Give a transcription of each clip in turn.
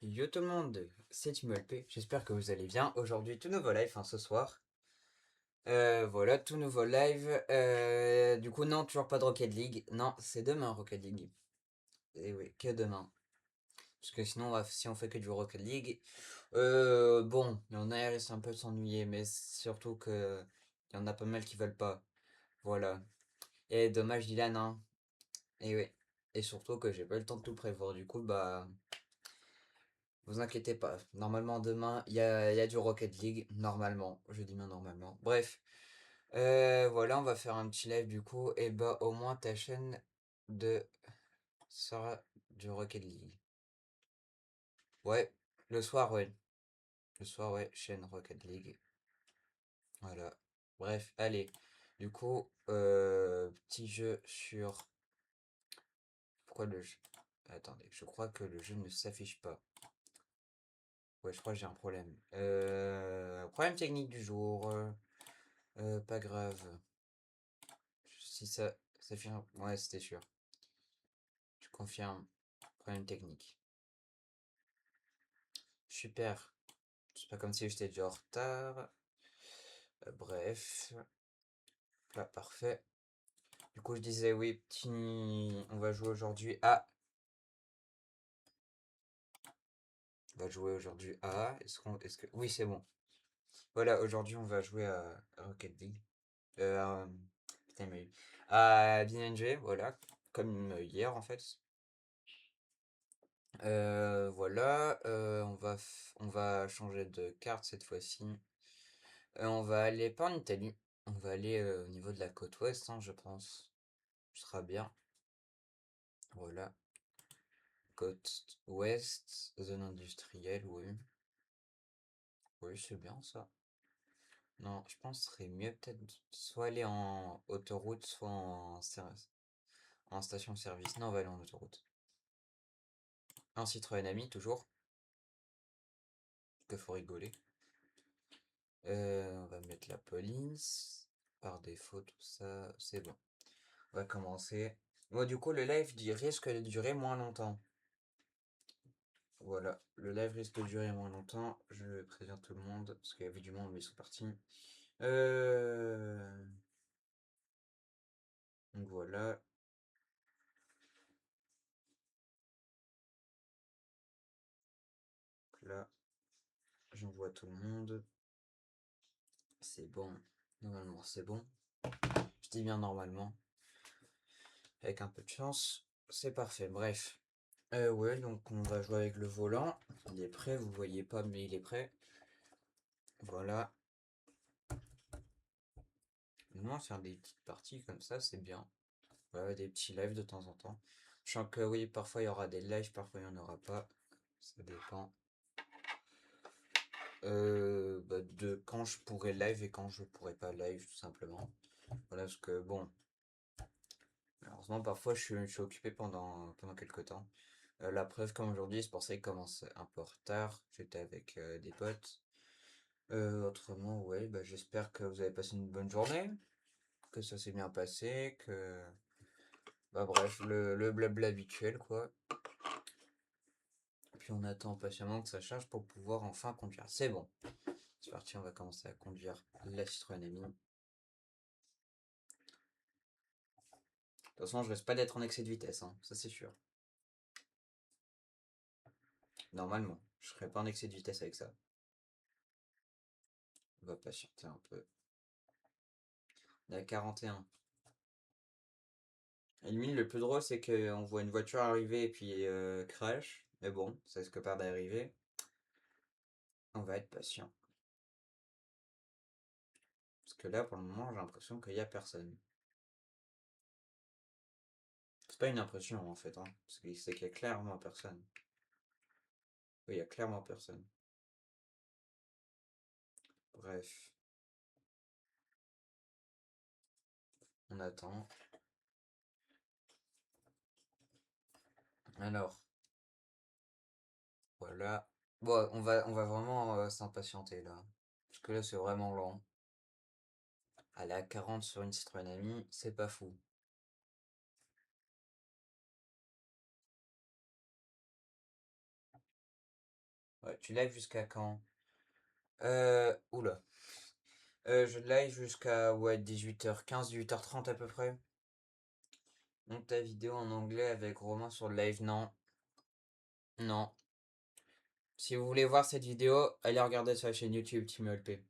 Yo tout le monde, c'est TimLP, j'espère que vous allez bien. Aujourd'hui, tout nouveau live, ce soir. Voilà, tout nouveau live. Du coup, non, toujours pas de Rocket League. Non, c'est demain Rocket League. Et oui, que demain. Parce que sinon, si on fait que du Rocket League, bon, il y en a, ils risquent un peu de s'ennuyer, mais surtout que il y en a pas mal qui veulent pas. Voilà. Et dommage, Dylan, hein. Et oui. Et surtout que j'ai pas eu le temps de tout prévoir. Du coup, bah, vous inquiétez pas, normalement demain il y a du Rocket League, normalement, je dis bien normalement. Bref, voilà, on va faire un petit live du coup, et bah au moins ta chaîne de sera du Rocket League. Ouais, le soir, ouais. Le soir, ouais, chaîne Rocket League. Voilà. Bref, allez. Du coup, petit jeu sur. Pourquoi le jeu. Attendez, je crois que le jeu ne s'affiche pas. Ouais, je crois que j'ai un problème. Problème technique du jour. Pas grave. Si ça fait ouais, c'était sûr. Je confirme. Problème technique. Super. C'est pas comme si j'étais déjà en retard. Bref. Là, parfait. Du coup, je disais, oui, petit. On va jouer aujourd'hui à. On va jouer aujourd'hui à. Est-ce que. Oui, c'est bon. Voilà, aujourd'hui, on va jouer à Rocket League. Euh, à- Putain, mais. À BNG, voilà. Comme hier, en fait. Voilà, on va changer de carte cette fois-ci. On va aller pas en Italie, on va aller au niveau de la côte ouest, hein, je pense. Ce sera bien. Voilà, côte ouest, zone industrielle, oui. Oui, c'est bien ça. Non, je pense que ce serait mieux peut-être soit aller en autoroute, soit en station-service. Non, on va aller en autoroute. Un Citroën Ami, toujours. Que faut rigoler. On va mettre la police. Par défaut, tout ça, c'est bon. On va commencer. Bon, du coup, le live risque de durer moins longtemps. Voilà, le live risque de durer moins longtemps. Je préviens tout le monde, parce qu'il y avait du monde, mais ils sont partis. Euh... Donc voilà, là, j'envoie tout le monde. C'est bon. Normalement, c'est bon. Je dis bien normalement. Avec un peu de chance, c'est parfait. Bref. Ouais, donc on va jouer avec le volant. Il est prêt, vous voyez pas, mais il est prêt. Voilà. Moi, faire des petites parties comme ça, c'est bien. Voilà, des petits lives de temps en temps. Je sens que oui, parfois il y aura des lives, parfois il n'y en aura pas. Ça dépend bah, de quand je pourrai live et quand je pourrai pas live, tout simplement. Voilà, parce que bon, malheureusement, parfois je suis occupé pendant quelques temps. La preuve, comme aujourd'hui, c'est pour ça qu'il commence un peu en retard. J'étais avec des potes. Autrement, ouais, bah, j'espère que vous avez passé une bonne journée, que ça s'est bien passé, que. Bah bref, le blabla habituel, quoi. Puis on attend patiemment que ça charge pour pouvoir enfin conduire. C'est bon. C'est parti, on va commencer à conduire la Citroën Ami. De toute façon, je risque pas d'être en excès de vitesse, hein, ça c'est sûr. Normalement, je serai pas en excès de vitesse avec ça. On va patienter un peu. On est à 41. Et limite, le plus drôle, c'est qu'on voit une voiture arriver et puis crash. Mais bon, ça risque pas d'arriver. On va être patient. Parce que là, pour le moment, j'ai l'impression qu'il y a personne. C'est pas une impression en fait, hein. C'est qu'il y a clairement personne. Oui, il y a clairement personne. Bref, on attend. Alors, voilà. Bon, on va vraiment s'impatienter là. Parce que là, c'est vraiment lent. Aller à 40 sur une Citroën Ami, c'est pas fou. Ouais, tu live jusqu'à quand? Oula. Je live jusqu'à ouais, 18h15, 18h30 à peu près. Monte ta vidéo en anglais avec Romain sur le live. Non. Non. Si vous voulez voir cette vidéo, allez regarder sur la chaîne YouTube Team LP.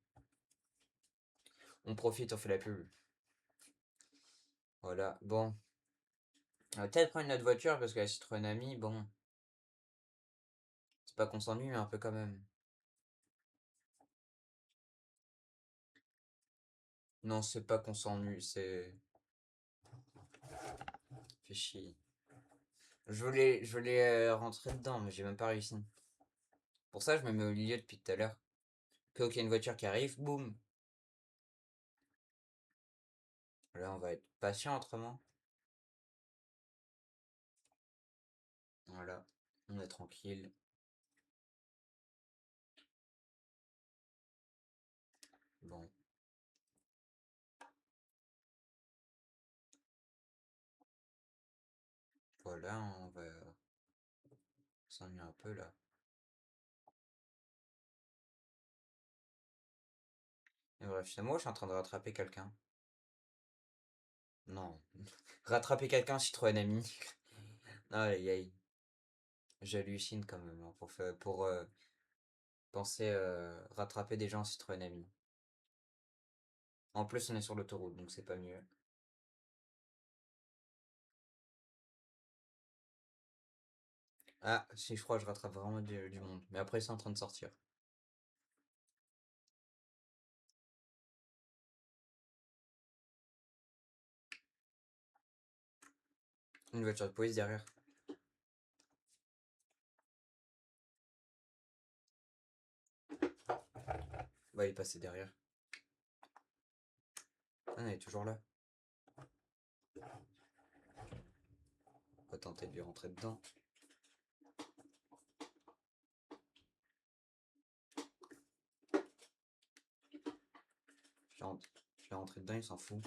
On profite, on fait la pub. Voilà. Bon. On va peut-être prendre notre voiture parce que la Citroën Ami, bon. C'est pas qu'on s'ennuie, mais un peu quand même. Non, c'est pas qu'on s'ennuie, c'est. Fait chier. Je voulais rentrer dedans, mais j'ai même pas réussi. Pour ça, je me mets au milieu depuis tout à l'heure. Que qu'il y a une voiture qui arrive, boum. Là, on va être patient autrement. Voilà. On est tranquille. Bon. Voilà, on va s'ennuyer un peu là. Et bref, finalement, je suis en train de rattraper quelqu'un. Non. Rattraper quelqu'un, Citroën Ami. Aïe aïe. J'hallucine quand même hein, pour penser rattraper des gens en Citroën Ami. En plus, on est sur l'autoroute, donc c'est pas mieux. Ah, si, je crois que je rattrape vraiment du monde. Mais après, c'est en train de sortir. Une voiture de police derrière. Bah, il est passé derrière. Ah, non, il est toujours là. On va tenter de lui rentrer dedans. Je vais rentrer dedans, il s'en fout.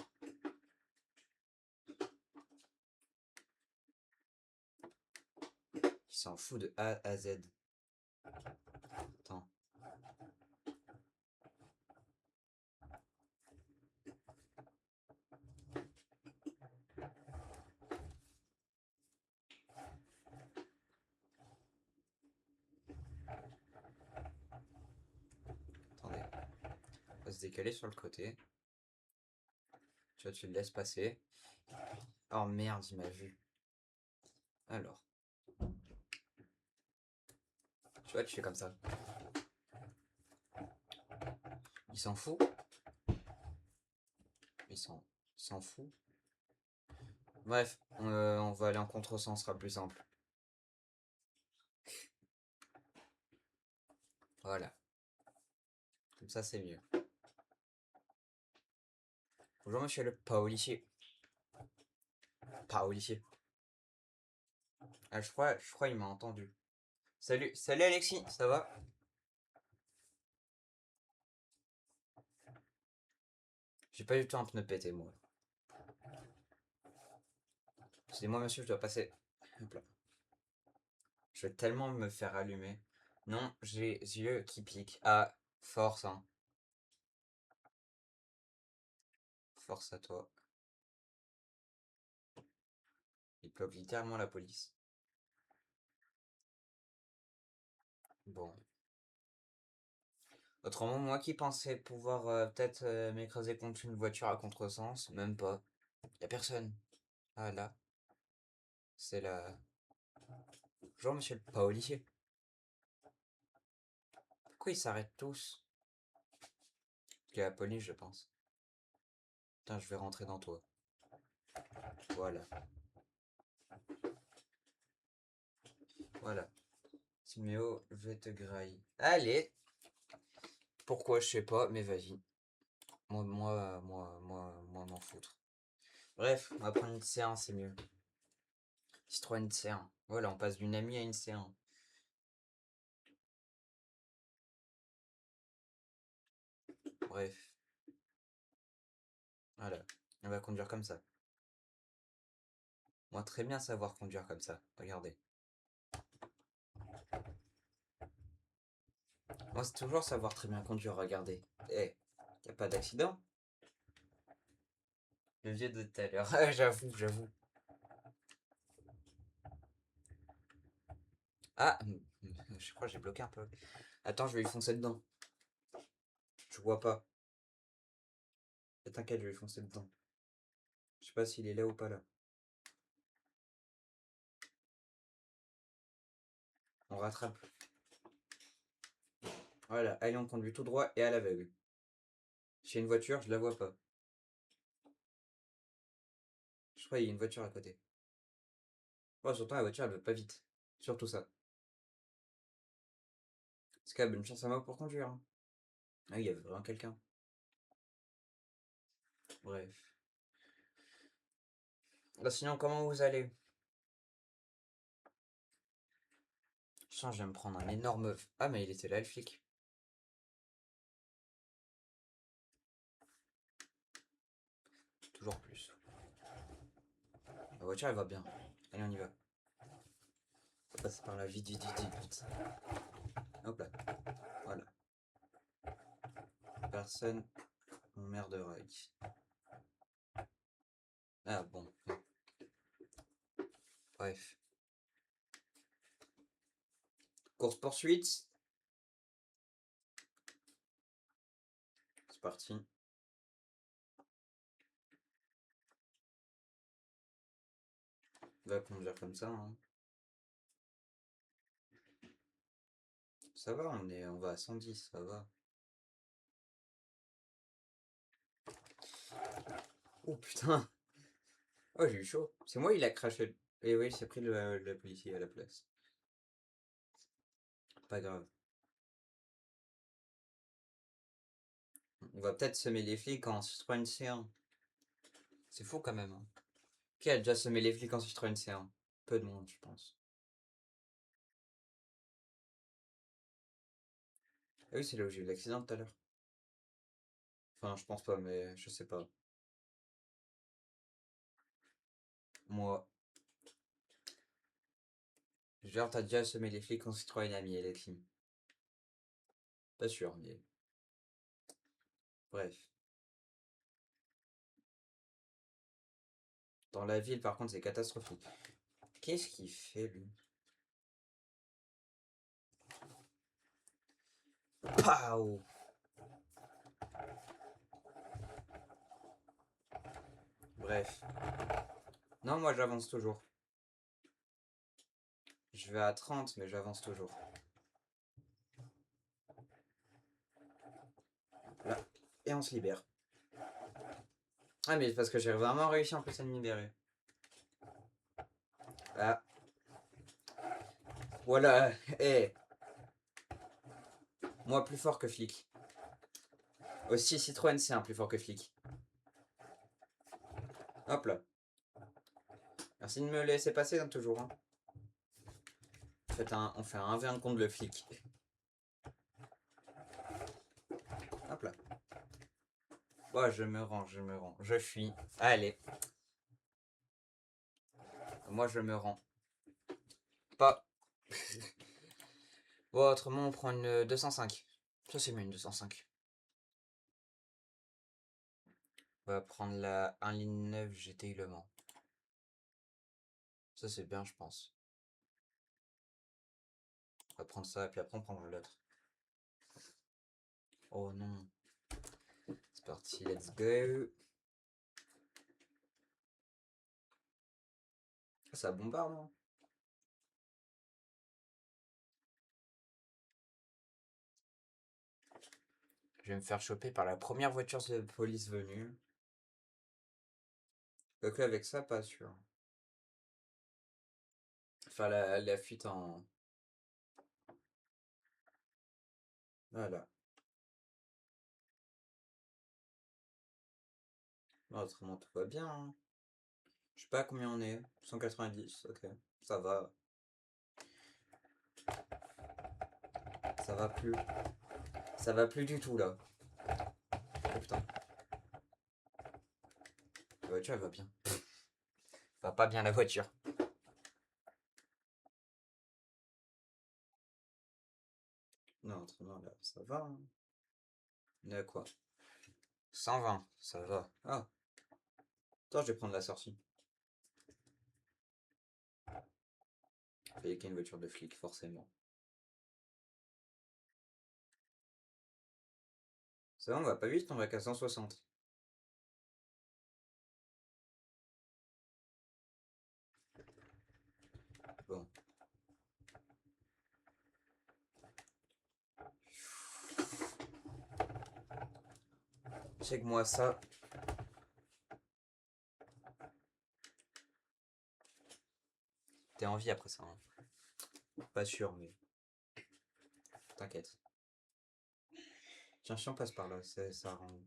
Il s'en fout de A à Z. Attends. Attendez. On va se décaler sur le côté. Tu vois, tu le laisses passer. Oh merde, il m'a vu. Alors. Tu vois, tu fais comme ça. Il s'en fout. Il s'en fout. Bref, on va aller en contresens, ce sera plus simple. Voilà. Comme ça, c'est mieux. Bonjour, monsieur le policier. Policier. Ah, je crois il m'a entendu. Salut Alexis, ça va? J'ai pas du tout un pneu pété, moi. Excusez-moi, monsieur, je dois passer. Hop là. Je vais tellement me faire allumer. Non, j'ai les yeux qui piquent. Ah, force, hein. Force à toi. Il bloque littéralement la police. Bon. Autrement, moi qui pensais pouvoir peut-être m'écraser contre une voiture à contresens, même pas. Y a personne. Ah là, c'est la. Bonjour, monsieur le policier. Pourquoi ils s'arrêtent tous? Il y a la police, je pense. Putain, je vais rentrer dans toi. Voilà. Voilà. Timéo, je vais te grailler. Allez. Pourquoi, je sais pas, mais vas-y. Moi, m'en foutre. Bref, on va prendre une C1, c'est mieux. Citroën C1. Voilà, on passe d'une amie à une C1. Bref. Voilà. On va conduire comme ça. Moi, très bien savoir conduire comme ça. Regardez. Moi, c'est toujours savoir très bien conduire, regardez. Eh, y a pas d'accident? Le vieux de tout à l'heure. Ah, j'avoue, j'avoue. Ah, je crois que j'ai bloqué un peu. Attends, je vais lui foncer dedans. Je vois pas. T'inquiète, je vais lui foncer dedans. Je sais pas s'il est là ou pas là. On rattrape. Voilà, allez, on conduit tout droit et à l'aveugle. J'ai une voiture, je la vois pas. Je crois qu'il y a une voiture à côté. Oh, surtout la voiture, elle va pas vite. Surtout ça. C'est quand même une chance à moi pour conduire, hein. Ah, il y avait vraiment quelqu'un. Bref. Bah, sinon, comment vous allez? Je vais me prendre un énorme. Ah, mais il était là, le flic. Toujours plus. La voiture, elle va bien. Allez, on y va. On va passer par là, vite, vite, vite, vite, vite. Hop là. Voilà. Personne m'emmerdera ici. Ah, bon. Bref. Course-poursuite. C'est parti. On va conduire comme ça, hein. Ça va, on va à 110, ça va. Oh putain. Oh, j'ai eu chaud. C'est moi, il a craché. Et oui, il s'est pris le policier à la place. Pas grave. On va peut-être semer les flics en Citroën C1. C'est fou quand même, hein. Qui a déjà semé les flics en Citroën C1? Peu de monde, je pense. Ah oui, c'est là où j'ai eu l'accident tout à l'heure. Enfin, je pense pas, mais je sais pas. Moi, genre, t'as déjà semé les flics en Citroën Ami et les clim. Pas sûr, mais bref. Dans la ville, par contre, c'est catastrophique. Qu'est-ce qu'il fait, lui? Pau! Bref. Non, moi, j'avance toujours. Je vais à 30, mais j'avance toujours. Là. Et on se libère. Ah, mais parce que j'ai vraiment réussi en plus à me libérer. Ah. Voilà. Eh. Moi, plus fort que flic. Aussi, Citroën, c'est un plus fort que flic. Hop là. Merci de me laisser passer, hein, toujours, hein. On fait un 1v1 contre le flic. Hop là. Bon, je me rends, je me rends. Je fuis. Allez. Moi, je me rends. Pas. Bon, autrement, on prend une 205. Ça, c'est mieux, une 205. On va prendre la 1 ligne 9 GTI Le Mans. Ça, c'est bien, je pense. On va prendre ça, et puis après, on prendra l'autre. Oh non. C'est parti, let's go. Ah, ça bombarde, hein. Je vais me faire choper par la première voiture de police venue. Donc avec ça, pas sûr. Faire la fuite en... Voilà. Non, autrement, tout va bien, hein. Je sais pas à combien on est. 190, ok. Ça va. Ça va plus. Ça va plus du tout, là. Oh putain. La voiture, elle va bien. Va pas bien, la voiture. Non, autrement, là, ça va. Hein. On est à quoi? 120, ça va. Ah, attends, je vais prendre la sortie. Fallait qu'il y ait une voiture de flic, forcément. Ça va, on va pas vite, on va qu'à 160. Bon. Check moi ça. T'es en vie après ça. Hein. Pas sûr, mais t'inquiète. Tiens, si on passe par là, ça rend.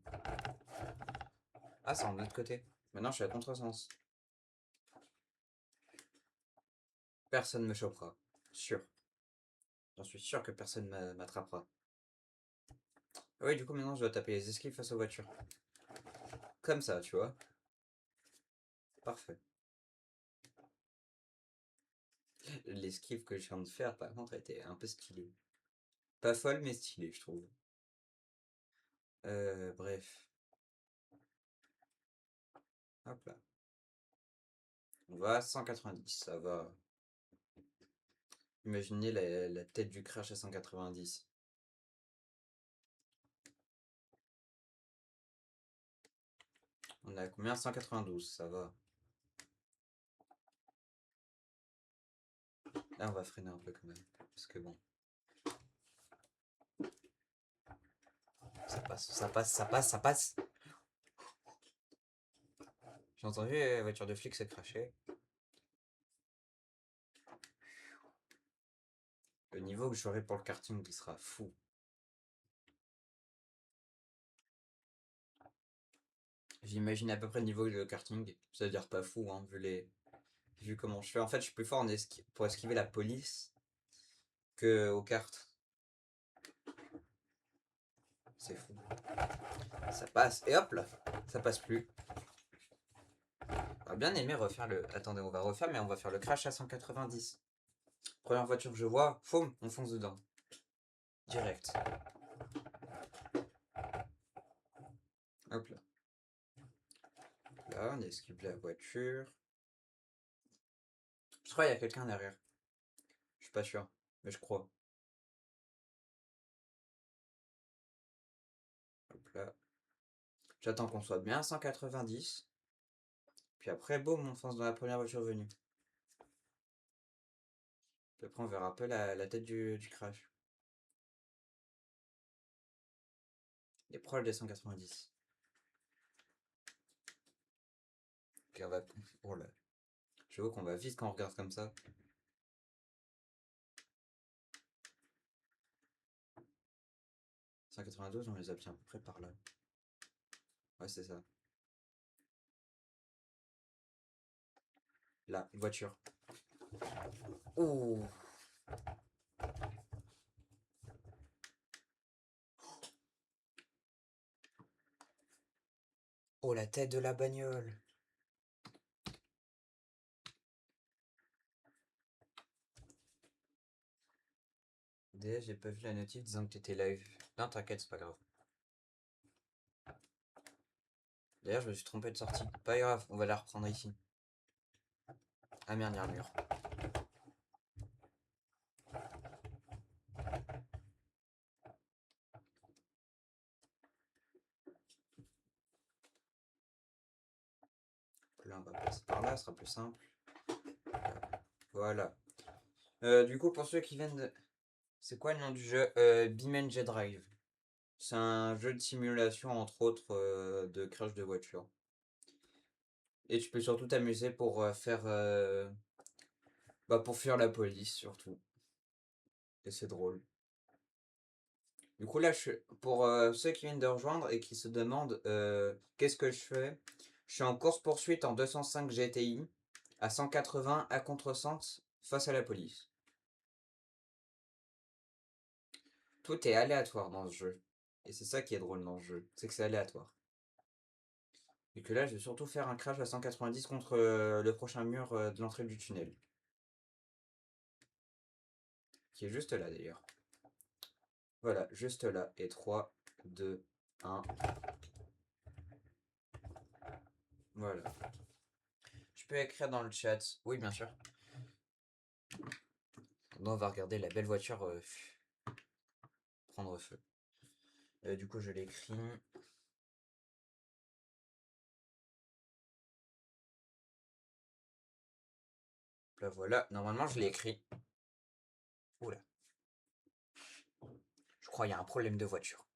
Ah, c'est en de l'autre côté. Maintenant, je suis à contresens. Personne me chopera. Sûr. J'en suis sûr que personne m'attrapera. Oui, du coup, maintenant, je dois taper les esquives face aux voitures. Comme ça, tu vois. Parfait. L'esquive que je viens de faire, par contre, était un peu stylée. Pas folle, mais stylée, je trouve. Bref. Hop là. On va à 190, ça va. Imaginez la tête du crash à 190. On a combien? 192, ça va. Là, on va freiner un peu quand même. Parce que bon. Ça passe, ça passe, ça passe, ça passe. J'ai entendu la voiture de flic se crasher. Le niveau que j'aurai pour le karting, il sera fou. J'imagine à peu près le niveau de karting. C'est-à-dire pas fou, hein, vu comment je fais. En fait, je suis plus fort pour esquiver la police que aux cartes. C'est fou. Ça passe. Et hop là, ça passe plus. J'aurais bien aimé refaire le. Attendez, on va refaire, mais on va faire le crash à 190. Première voiture que je vois, foum, on fonce dedans. Direct. Hop là. Là, on esquive la voiture. Je crois qu'il y a quelqu'un derrière. Je suis pas sûr, mais je crois. Hop là. J'attends qu'on soit bien à 190. Puis après, boum, on fonce dans la première voiture venue. Puis après, on verra un peu la tête du crash. Il est proche des 190. Puis on va. Oh là. Je vois qu'on va vite quand on regarde comme ça. 192, on les obtient à peu près par là. Ouais, c'est ça. Là, une voiture. Oh! Oh, la tête de la bagnole! Déjà, j'ai pas vu la notif disant que t'étais live. Non, t'inquiète, c'est pas grave. D'ailleurs, je me suis trompé de sortie. Pas grave, on va la reprendre ici. Ah merde, il y a un mur. Là, on va passer par là, ce sera plus simple. Voilà. Du coup, pour ceux qui viennent de. C'est quoi le nom du jeu? BeamNG Drive. C'est un jeu de simulation, entre autres, de crash de voiture. Et tu peux surtout t'amuser pour faire. Bah, pour fuir la police, surtout. Et c'est drôle. Du coup, là, pour ceux qui viennent de rejoindre et qui se demandent qu'est-ce que je fais, je suis en course-poursuite en 205 GTI à 180 à contresens face à la police. Tout est aléatoire dans ce jeu. Et c'est ça qui est drôle dans ce jeu, c'est que c'est aléatoire. Et que là, je vais surtout faire un crash à 190 contre le prochain mur de l'entrée du tunnel. Qui est juste là d'ailleurs. Voilà, juste là. Et 3, 2, 1. Voilà. Tu peux écrire dans le chat. Oui, bien sûr. On va regarder la belle voiture prendre feu. Du coup, je l'écris. Là, voilà. Normalement, je l'ai écrit. Oula. Je crois qu'il y a un problème de voiture.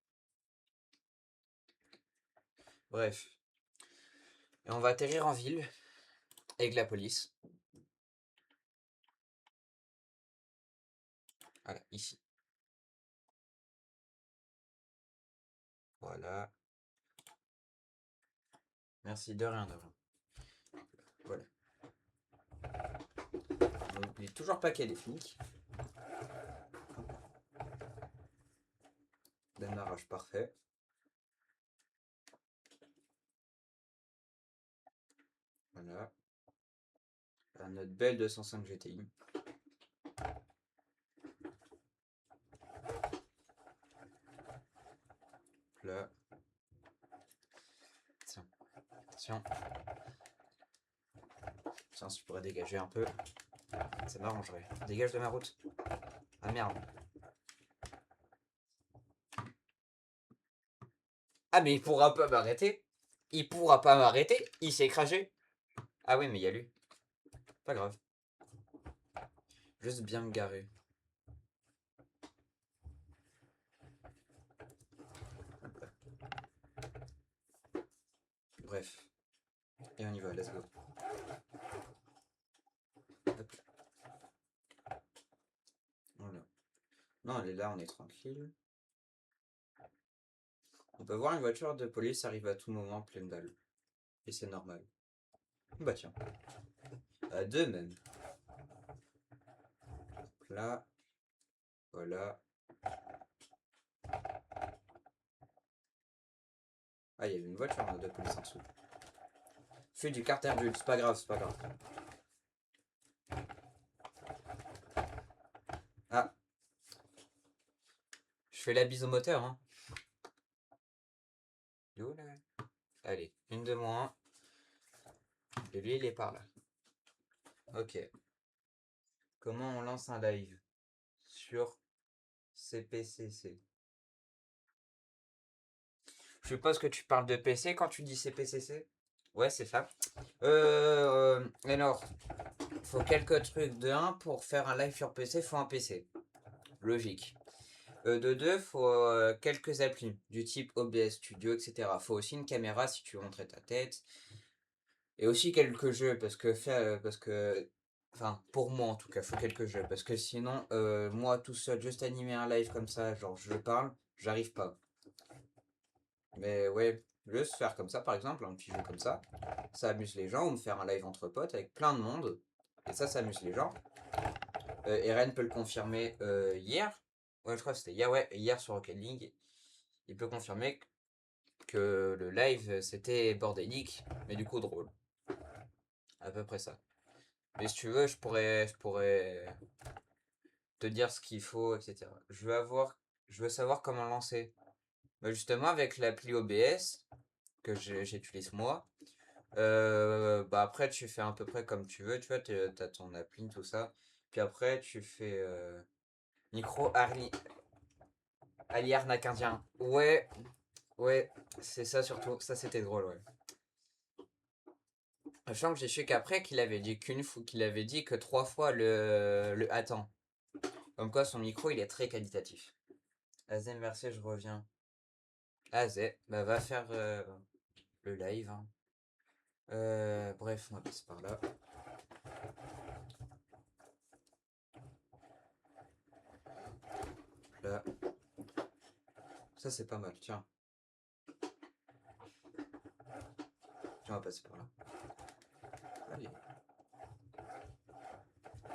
Bref. Et on va atterrir en ville avec la police. Voilà, ici. Voilà. Merci, de rien, de rien. Voilà. On n'oublie toujours pas qu'il y a des flics. Démarrage parfait. Voilà. Notre belle 205 GTI. Là. Tiens. Attention. Tiens, si tu pourrais dégager un peu. Ça m'arrangerait. Dégage de ma route. Ah merde. Ah mais il pourra pas m'arrêter. Il pourra pas m'arrêter. Il s'est écrasé. Ah oui, mais il y a lui. Pas grave. Juste bien me garer. Bref. Et on y va, let's go. Hop. Voilà. Non, elle est là, on est tranquille. On peut voir une voiture de police arrive à tout moment pleine dalle. Et c'est normal. Bah tiens. À deux même. Là. Voilà. Ah, il y avait une voiture de police en dessous. Fais du carter bulle, c'est pas grave, c'est pas grave. Ah. Je fais la bise au moteur, hein. D'où là? Allez, une de moins. Et lui, il est par là. Ok. Comment on lance un live sur CPCC? Je suppose que tu parles de PC quand tu dis CPCC? Ouais, c'est ça. Alors, faut quelques trucs. De 1, pour faire un live sur PC, faut un PC. Logique. De 2, faut quelques applis du type OBS Studio, etc. Faut aussi une caméra si tu veux montrer ta tête. Et aussi quelques jeux, enfin, pour moi en tout cas, faut quelques jeux. Parce que sinon, moi tout seul, juste animer un live comme ça, genre je parle, j'arrive pas. Mais ouais, juste faire comme ça par exemple, un petit jeu comme ça amuse les gens, ou me faire un live entre potes avec plein de monde. Et ça amuse les gens. Eren peut le confirmer hier. Ouais, je crois que c'était hier, ouais, hier sur Rocket League. Il peut confirmer que le live c'était bordélique, mais du coup drôle. À peu près ça. Mais si tu veux, je pourrais te dire ce qu'il faut, etc. Je veux savoir comment lancer. Bah, justement, avec l'appli OBS que j'utilise moi, bah après tu fais à peu près comme tu veux, tu vois, t'as ton appli, tout ça. Puis après, tu fais micro Ali Arnacindien. Ouais, ouais, c'est ça surtout. Ça, c'était drôle, ouais. Sachant que j'ai su qu'après, qu'il avait dit que 3 fois le attends. Comme quoi, son micro, il est très qualitatif. Azem, merci, je reviens. Azem, bah va faire le live, hein. Bref, on va passer par là. Là. Ça, c'est pas mal, tiens. Tiens, on va passer par là. Allez.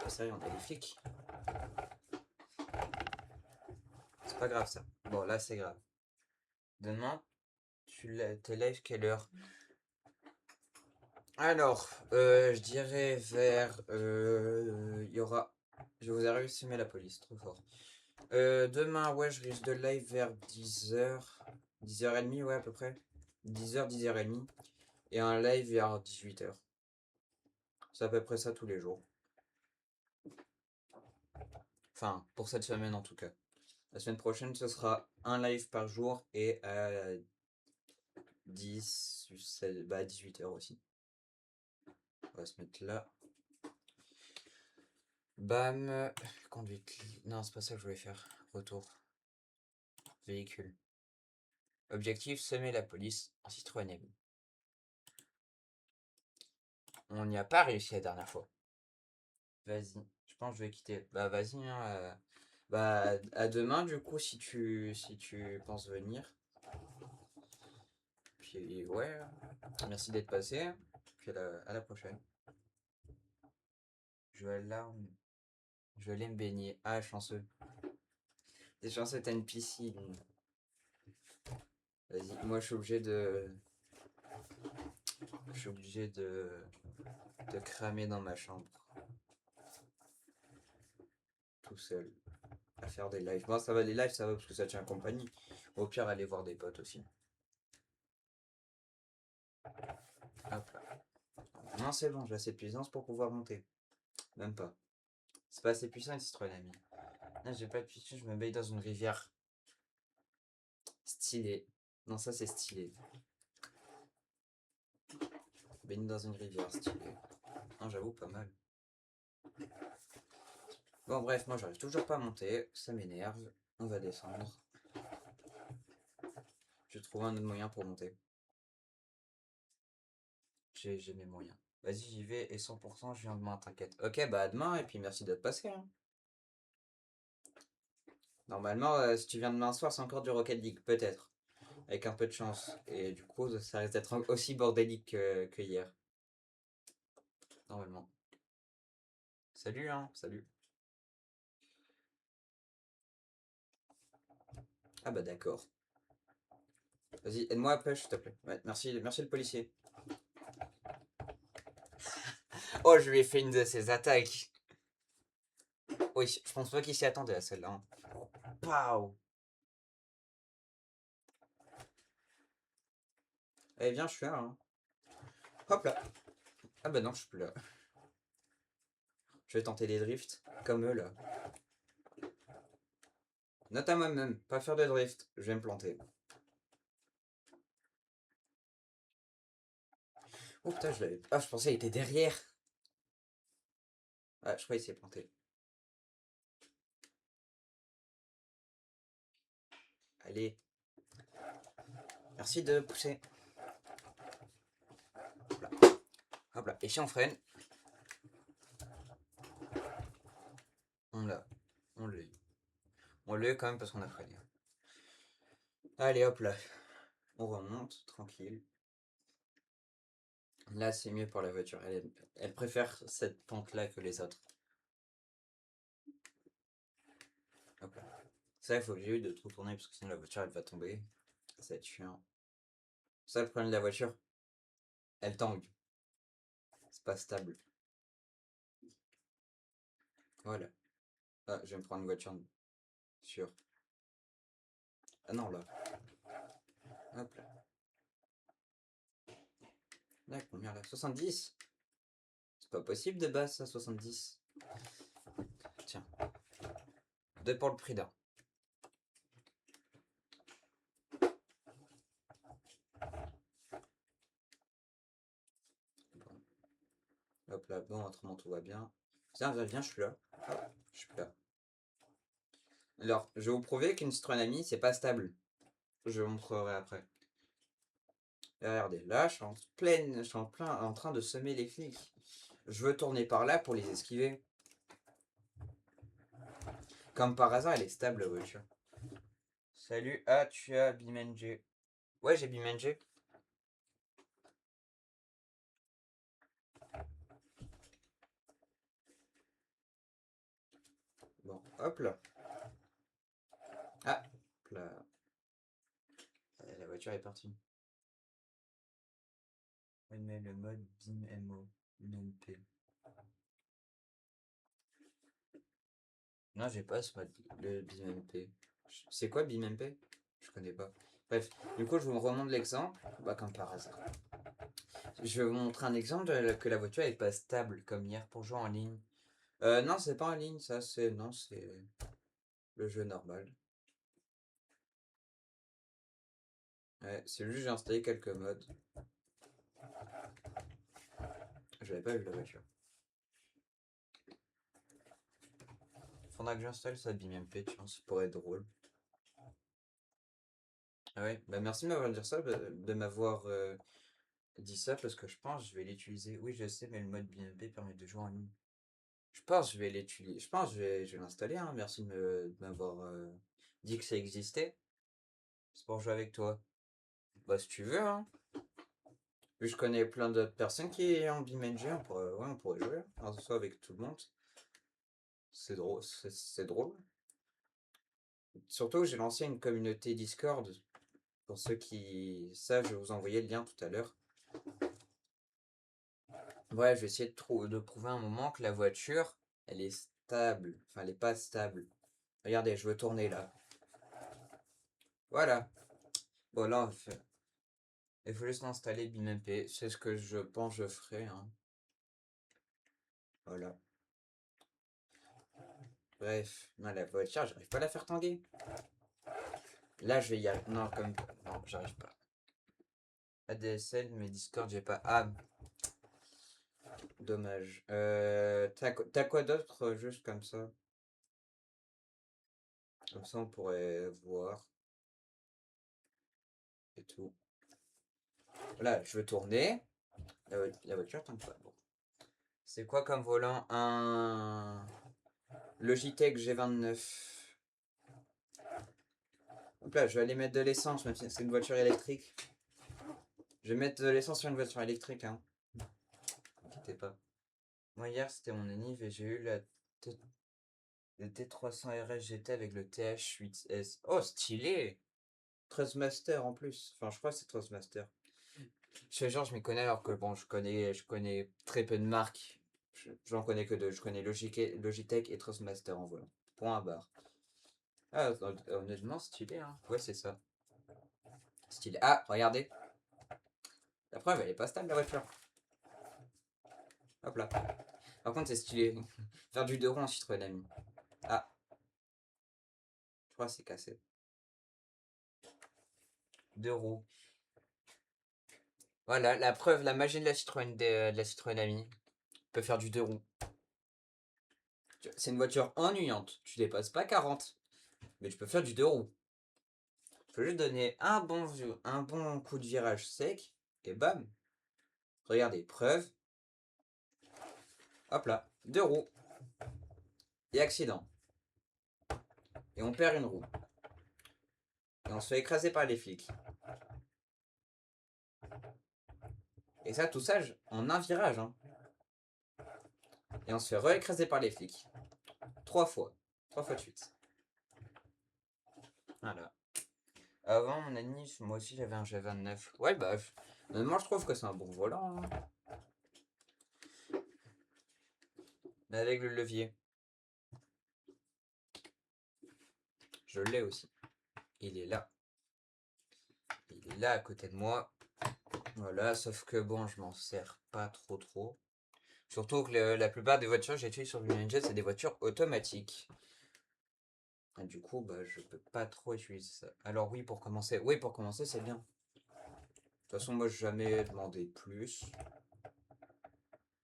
Ah, sérieux, on a des flics. C'est pas grave, ça. Bon, là, c'est grave. Demain, t'es live quelle heure? Alors, je dirais vers... il y aura... Je vous ai réussi, mais la police, trop fort. Demain, ouais, je risque de live vers 10h. 10h30, ouais, à peu près. 10h, 10h30. Et un live vers 18h. C'est à peu près ça tous les jours. Enfin, pour cette semaine en tout cas. La semaine prochaine, ce sera un live par jour et à 18h aussi. On va se mettre là. Bam. Conduite. Non, c'est pas ça que je voulais faire. Retour. Véhicule. Objectif, semer la police en Citroën M. On n'y a pas réussi la dernière fois. Vas-y. Je pense que je vais quitter. Bah vas-y, hein, bah à demain du coup si tu penses venir. Puis ouais, merci d'être passé. Puis à la prochaine. Je vais là, je vais aller me baigner. Ah chanceux. T'es chanceux, t'as une piscine. Vas-y, moi je suis obligé de. Je suis obligé de cramer dans ma chambre. Tout seul. À faire des lives. Bon ça va les lives ça va parce que ça tient compagnie. Au pire aller voir des potes aussi. Hop là. Non c'est bon, j'ai assez de puissance pour pouvoir monter. Même pas. C'est pas assez puissant une Citroën ami. Là j'ai pas de puissance, je me baigne dans une rivière. Stylé. Non ça c'est stylé. Baigne dans une rivière, stylé. Non j'avoue pas mal. Bon bref, moi j'arrive toujours pas à monter, ça m'énerve. On va descendre. Je trouve un autre moyen pour monter. J'ai mes moyens. Vas-y, j'y vais et 100% je viens demain, t'inquiète. Ok, bah à demain et puis merci d'être passé, hein. Normalement, si tu viens demain soir, c'est encore du Rocket League, peut-être. Avec un peu de chance. Et du coup, ça risque d'être aussi bordélique que hier. Normalement. Salut, hein, salut. Ah bah d'accord. Vas-y, aide-moi à push, s'il te plaît. Ouais, merci, merci le policier. Oh, je lui ai fait une de ses attaques. Oui, je pense pas qu'il s'y attendait à celle-là, hein. Pow. Eh viens, je suis là, hein. Hop là. Ah bah non, je suis plus là. Je vais tenter des drifts, comme eux là. Note à moi-même, pas faire de drift, je vais me planter. Oh putain, je l'avais. Ah, je pensais qu'il était derrière. Ah, je crois qu'il s'est planté. Allez. Merci de pousser. Hop là. Hop là. Et si on freine, on l'a. On l'a eu. On l'a eu quand même parce qu'on a freiné. Allez, hop là. On remonte, tranquille. Là, c'est mieux pour la voiture. Elle préfère cette pente-là que les autres. Hop là. Ça, il faut que j'évite de trop tourner parce que sinon la voiture elle va tomber. Ça va être chiant. Ça, le problème de la voiture, elle tangue. C'est pas stable. Voilà. Ah, je vais me prendre une voiture sûre. Ah non, là. Hop là. Là, combien là? 70? C'est pas possible de base, ça, 70. Tiens. Deux pour le prix d'un. Bon. Hop là, bon, autrement tout va bien. Tiens, viens, je suis là. Hop, je suis là. Alors, je vais vous prouver qu'une Citroën Ami, c'est pas stable. Je vous montrerai après. Et regardez, là, je suis en train de semer les flics. Je veux tourner par là pour les esquiver. Comme par hasard, elle est stable, la voiture. Salut, ah, tu as BeamNG. Ouais, j'ai BeamNG. Bon, hop là. Ah, hop là. La voiture est partie. Elle met le mode BeamMO, UNP. Non, j'ai pas ce mode, le BIMMP. C'est quoi BIMMP? Je connais pas. Bref, du coup, je vous remonte l'exemple, bah, comme par hasard. Je vais vous montrer un exemple que la voiture est pas stable, comme hier, pour jouer en ligne. Non, c'est pas en ligne, ça, c'est... Non, c'est le jeu normal. Ouais, c'est juste j'ai installé quelques modes. J'avais pas vu la voiture. Faudra que j'installe ça BIMMP, tiens, ça pourrait être drôle. Ah ouais, bah merci de m'avoir dit ça, de m'avoir dit ça, parce que je pense que je vais l'utiliser. Oui, je sais, mais le mode BIMMP permet de jouer en ligne. Je pense que je vais l'utiliser. Je pense que je vais l'installer, hein. Merci de m'avoir dit que ça existait. C'est pour jouer avec toi. Bah si tu veux, hein. Vu que je connais plein d'autres personnes qui ont BeamNG, on pourrait jouer. Alors, ce soit avec tout le monde. C'est drôle, c'est drôle. Surtout, j'ai lancé une communauté Discord. Pour ceux qui savent, je vais vous envoyer le lien tout à l'heure. Ouais, je vais essayer de prouver un moment que la voiture, elle est stable. Enfin, elle est pas stable. Regardez, je veux tourner là. Voilà. Bon, là, il faut juste installer BeamMP. C'est ce que je pense que je ferai, hein. Voilà. Bref, non, la voiture, j'arrive pas à la faire tanguer. Là, je vais y aller. Non, comme. Non, j'arrive pas. ADSL, mais Discord, j'ai pas. Ah, dommage. T'as quoi d'autre, juste comme ça? Comme ça, on pourrait voir. Et tout. Voilà, je veux tourner. La voiture tombe pas. Bon. C'est quoi comme volant? Un Logitech G29. Hop là, je vais aller mettre de l'essence, même si c'est une voiture électrique. Je vais mettre de l'essence sur une voiture électrique, hein. N'inquiétez pas. Moi, hier, c'était mon anniv et j'ai eu le T300 RS GT avec le TH8S. Oh, stylé! Trustmaster en plus. Enfin, je crois que c'est Trustmaster. Je fais genre, je m'y connais alors que bon, je connais très peu de marques. J'en connais que deux. Je connais Logitech et Trustmaster en volant. Point à barre. Ah, honnêtement, stylé, hein. Ouais, c'est ça. Stylé. Ah, regardez. La preuve, elle est pas stable, la voiture. Hop là. Par contre, c'est stylé. Faire du 2 roues en Citroën Ami. Ah, je crois que c'est cassé. 2 roues. Voilà, la preuve, la magie de la de la Citroën Ami. Peut faire du 2 roues. C'est une voiture ennuyante. Tu dépasses pas 40. Mais tu peux faire du 2 roues. Il faut juste donner un bon coup de virage sec. Et bam. Regardez, preuve. Hop là. 2 roues. Et accident. Et on perd une roue. Et on se fait écraser par les flics. Et ça, tout ça, en un virage, hein. Et on se fait re-écraser par les flics. 3 fois. 3 fois de suite. Voilà. Avant mon anniv, moi aussi j'avais un G29. Ouais, bah, moi je trouve que c'est un bon volant, hein. Mais avec le levier. Je l'ai aussi. Il est là. Il est là à côté de moi. Voilà, sauf que bon, je m'en sers pas trop. Surtout que la plupart des voitures que j'ai utilisées sur le Ninja, c'est des voitures automatiques. Et du coup, bah, je peux pas trop utiliser ça. Alors oui, pour commencer. Oui, pour commencer, c'est bien. De toute façon, moi, j'ai jamais demandé plus.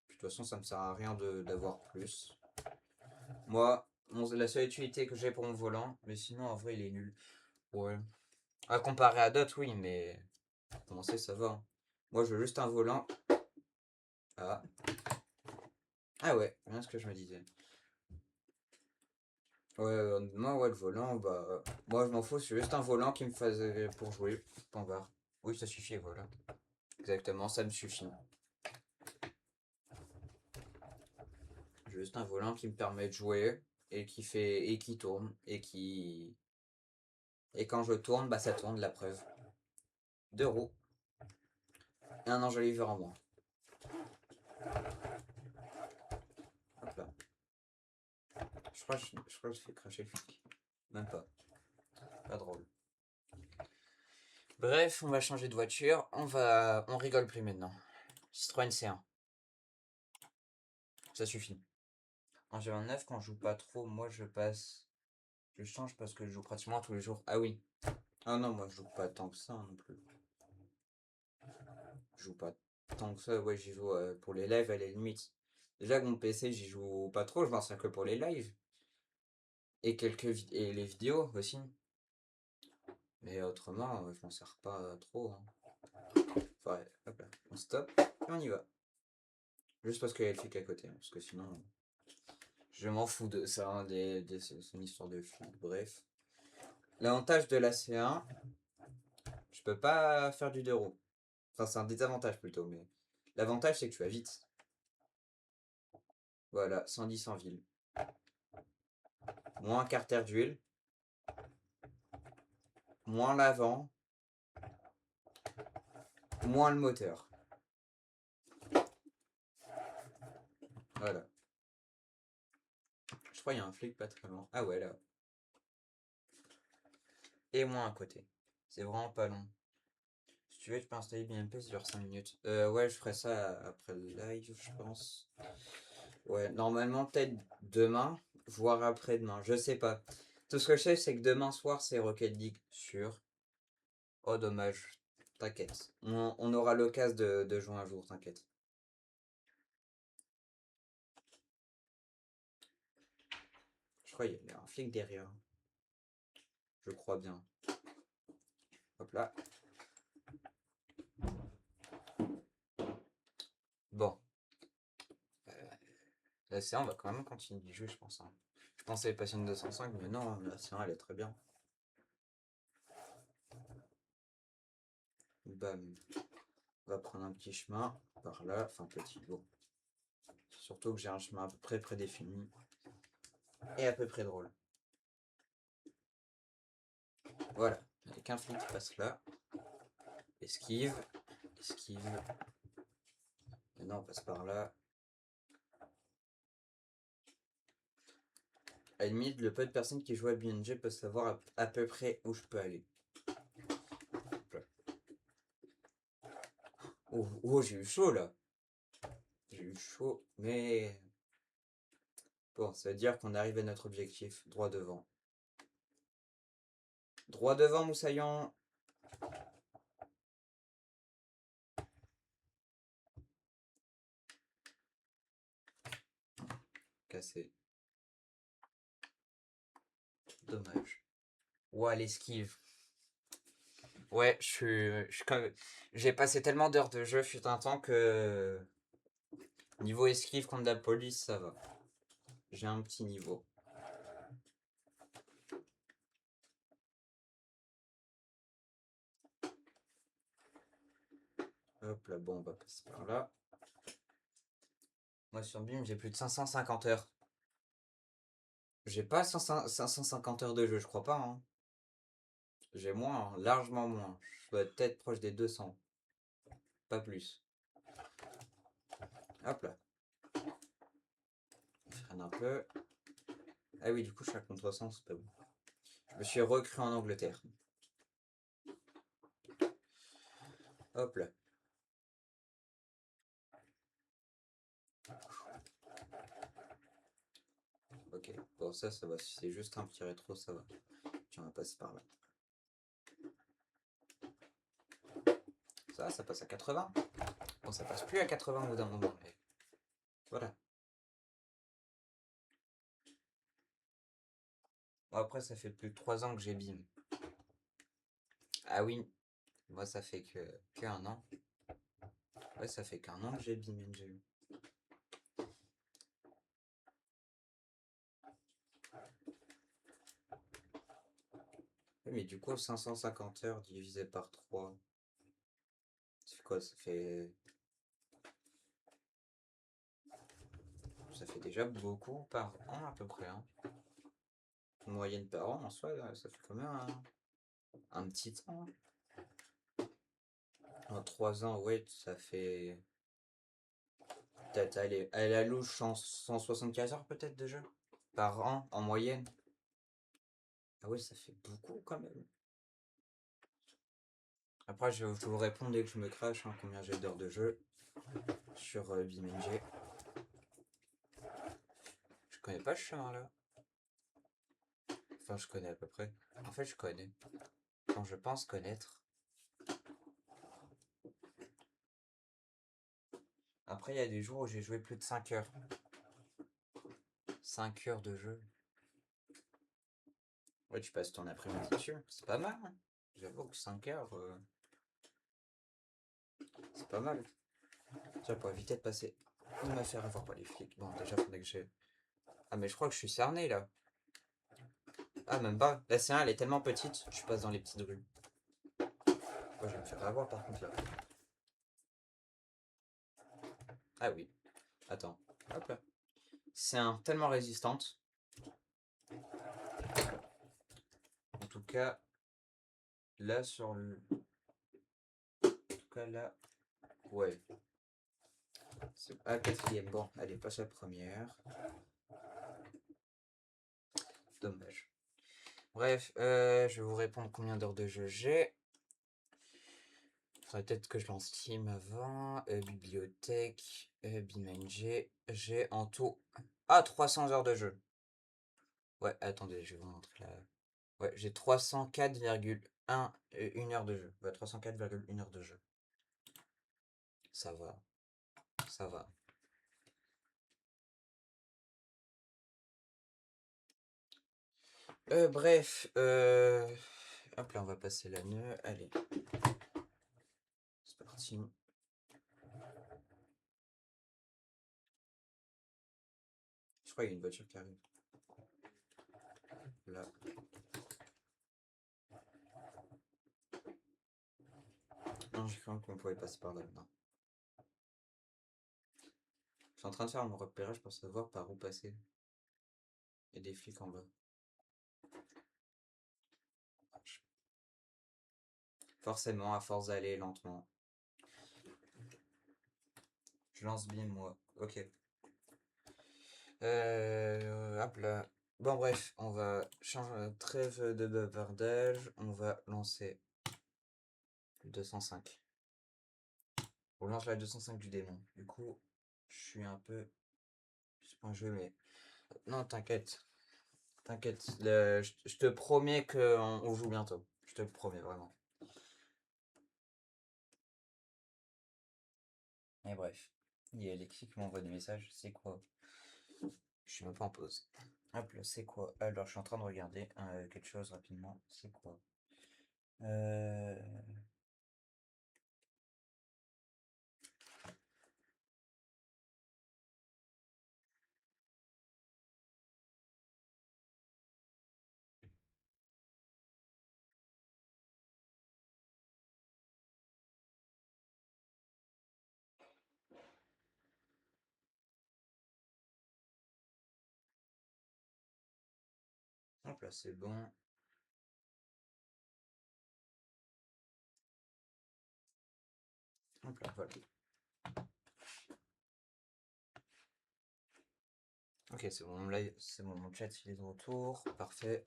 Puis, de toute façon, ça me sert à rien d'avoir plus. Moi, la seule utilité que j'ai pour mon volant, mais sinon, en vrai, il est nul. Ouais. À comparer à d'autres, oui, mais pour commencer, ça va, hein. Moi, je veux juste un volant. Ah. Ah ouais, bien ce que je me disais. Ouais, moi, ouais, le volant, bah, moi, je m'en fous, c'est juste un volant qui me fasse pour jouer. Point barre. Oui, ça suffit, voilà. Exactement, ça me suffit. Juste un volant qui me permet de jouer et qui tourne et quand je tourne, bah, ça tourne, la preuve. 2 roues et un enjoliveur en moins. Hop là. Je crois que je fais cracher le flic. Même pas. Pas drôle. Bref, on va changer de voiture. On rigole plus maintenant. Citroën C1. Ça suffit. En G29, quand je joue pas trop, moi je passe. Je change parce que je joue pratiquement tous les jours. Ah oui. Ah non, moi je joue pas tant que ça non plus. Je joue pas tant que ça. Ouais, j'y joue pour les lives à la limite. Déjà que mon PC, j'y joue pas trop. Je m'en sers que pour les lives. Et et les vidéos aussi. Mais autrement, je m'en sers pas trop, hein. Enfin, ouais, hop là. On stop et on y va. Juste parce qu'il y a le flic à côté. Parce que sinon, je m'en fous de ça. Hein, c'est une histoire de flic. Bref. L'avantage de la C1, je peux pas faire du 2 roues. Enfin, c'est un désavantage plutôt, mais l'avantage c'est que tu vas vite. Voilà, 110 en ville. Moins carter d'huile. Moins l'avant. Moins le moteur. Voilà. Je crois qu'il y a un flic pas très loin. Ah ouais, là. Et moins à côté. C'est vraiment pas long. Si tu veux, tu peux installer BMP, ça dure 5 minutes. Ouais, je ferai ça après le live, je pense. Ouais, normalement, peut-être demain, voire après-demain. Je sais pas. Tout ce que je sais, c'est que demain soir, c'est Rocket League sûr. Oh, dommage. T'inquiète. On aura l'occasion de jouer un jour, t'inquiète. Je crois qu'il y a un flic derrière. Je crois bien. Hop là. Bon. La C1, on va quand même continuer d'y jouer, je pense. Hein. Je pensais passer une 205, mais non, la C1, elle est très bien. Bam. On va prendre un petit chemin par là. Enfin, petit, bon. Surtout que j'ai un chemin à peu près prédéfini. Et à peu près drôle. Voilà. Avec un flic qui passe là. Esquive. Esquive. Maintenant, on passe par là. À la limite, le peu de personnes qui jouent à BNG peuvent savoir à peu près où je peux aller. Oh, oh j'ai eu chaud là. J'ai eu chaud, mais bon, ça veut dire qu'on arrive à notre objectif. Droit devant. Droit devant, Moussaillon. Cassé. Dommage. Ouah, l'esquive. Ouais, j'ai passé tellement d'heures de jeu fut un temps que niveau esquive contre la police, ça va. J'ai un petit niveau. Hop là, bon, on va passer par là. Moi sur BIM, j'ai plus de 550 heures. J'ai pas 550 heures de jeu, je crois pas. Hein. J'ai moins, hein, largement moins. Je dois être peut-être proche des 200. Pas plus. Hop là. On freine un peu. Ah oui, du coup, je suis à contresens, c'est pas bon. Je me suis recru en Angleterre. Hop là. Ok, bon, ça va. Si c'est juste un petit rétro, ça va. Tiens, on va passer par là. Ça passe à 80. Bon, ça passe plus à 80 au bout d'un moment, mais voilà. Bon, après, ça fait plus de 3 ans que j'ai BIM. Ah oui, moi, ça fait qu'un an. Ouais, ça fait qu'un an que j'ai BIM NGU. Oui, mais du coup, 550 heures divisé par 3. Ça fait quoi? Ça fait déjà beaucoup par an à peu près. Hein. Une moyenne par an en soi, ça fait quand même un petit temps. Hein. En 3 ans, ouais, ça fait peut-être aller à la louche 175 heures peut-être déjà. par an en moyenne. Ah oui, ça fait beaucoup quand même. Après, je vais vous répondre dès que je me crache, hein, combien j'ai d'heures de jeu sur BeamNG. Je connais pas ce chemin-là. Enfin, je connais à peu près. En fait, je connais. Quand je pense connaître. Après, il y a des jours où j'ai joué plus de 5 heures. 5 heures de jeu. Ouais, tu passes ton après-midi dessus. C'est pas mal, hein. J'avoue que 5 heures, c'est pas mal. Ça, pour éviter de passer. De me faire avoir par les flics. Bon, déjà, faudrait que j'ai. Ah, mais je crois que je suis cerné là. Ah, même pas. La C1, elle est tellement petite, je passe dans les petites rues. Moi, je vais me faire avoir par contre là. Ah oui. Attends. Hop là. C'est un tellement résistante. En tout cas, là sur le. En tout cas là. Ouais. Ah, quatrième. Bon, allez, passe la première. Dommage. Bref, je vais vous répondre combien d'heures de jeu j'ai. Faudrait peut-être que je lance Steam avant. Bibliothèque. BeamNG. J'ai en tout. Ah, 300 heures de jeu. Ouais, attendez, je vais vous montrer là. Ouais, j'ai 304,1 1 heure de jeu. Ouais, 304,1 heures de jeu. Ça va. Ça va. Bref. Hop là, on va passer la nœud. Allez. C'est parti. Je crois qu'il y a une voiture qui arrive. Là. Non, j'ai cru qu'on pouvait passer par là. Non. Je suis en train de faire mon repérage pour savoir par où passer. Il y a des flics en bas. Forcément, à force d'aller lentement. Je lance bien moi. Ok. Hop là. Bon bref, on va changer trêve de bavardage. On va lancer 205. On lance la 205 du démon. Du coup, je suis un peu. C'est pas un jeu, mais. Non, t'inquiète. T'inquiète. Je te promets qu'on joue bientôt. Je te le promets vraiment. Et bref. Il y a Alexis qui m'envoie des messages. C'est quoi? Je suis même pas en pause. Hop là, c'est quoi? Alors, je suis en train de regarder quelque chose rapidement. C'est quoi? Euh... Hop là, c'est bon. Hop là, voilà. Ok, c'est bon, là, c'est bon, mon chat il est de retour. Parfait.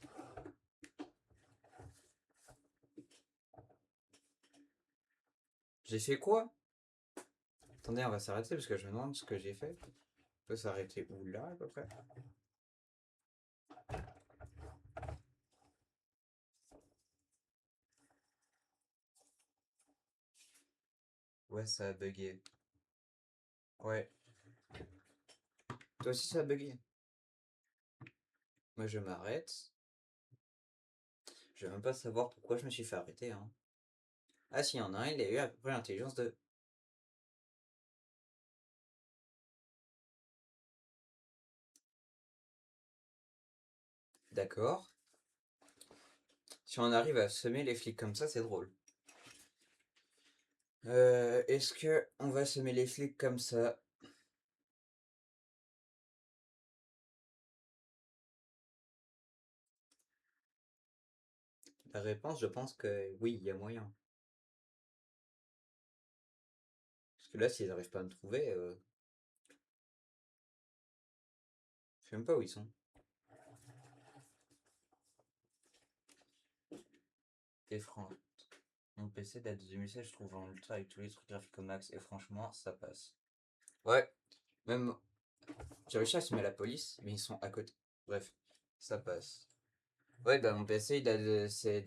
J'ai fait quoi? Attendez, on va s'arrêter parce que je me demande ce que j'ai fait. On peut s'arrêter où là à peu près? Ouais, ça a bugué. Ouais. Toi aussi ça a bugué. Moi je m'arrête. Je vais même pas savoir pourquoi je me suis fait arrêter, hein. Ah si, y en a un, il a eu à peu près l'intelligence de. D'accord. Si on arrive à semer les flics comme ça, c'est drôle. Est-ce que on va semer les flics comme ça? La réponse, je pense que oui, il y a moyen. Parce que là, s'ils n'arrivent pas à me trouver, je sais même pas où ils sont. Et franchement, mon PC date de 2016, je trouve en ultra avec tous les trucs graphiques au max. Et franchement, ça passe. Ouais, même. J'ai réussi à assumer la police, mais ils sont à côté. Bref, ça passe. Ouais, bah mon PC, il date j'ai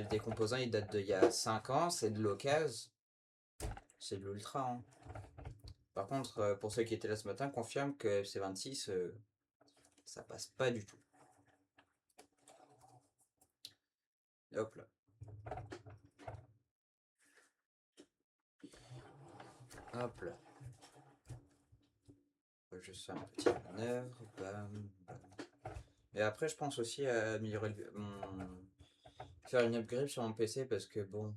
des composants, ils datent d'il y a 5 ans, c'est de l'occasion. C'est de l'ultra, hein. Par contre, pour ceux qui étaient là ce matin, confirme que FC26, ça passe pas du tout. Et hop là. Hop là. Je fais un petit manœuvre. Bam, bam. Et après, je pense aussi à améliorer faire une upgrade sur mon PC parce que bon.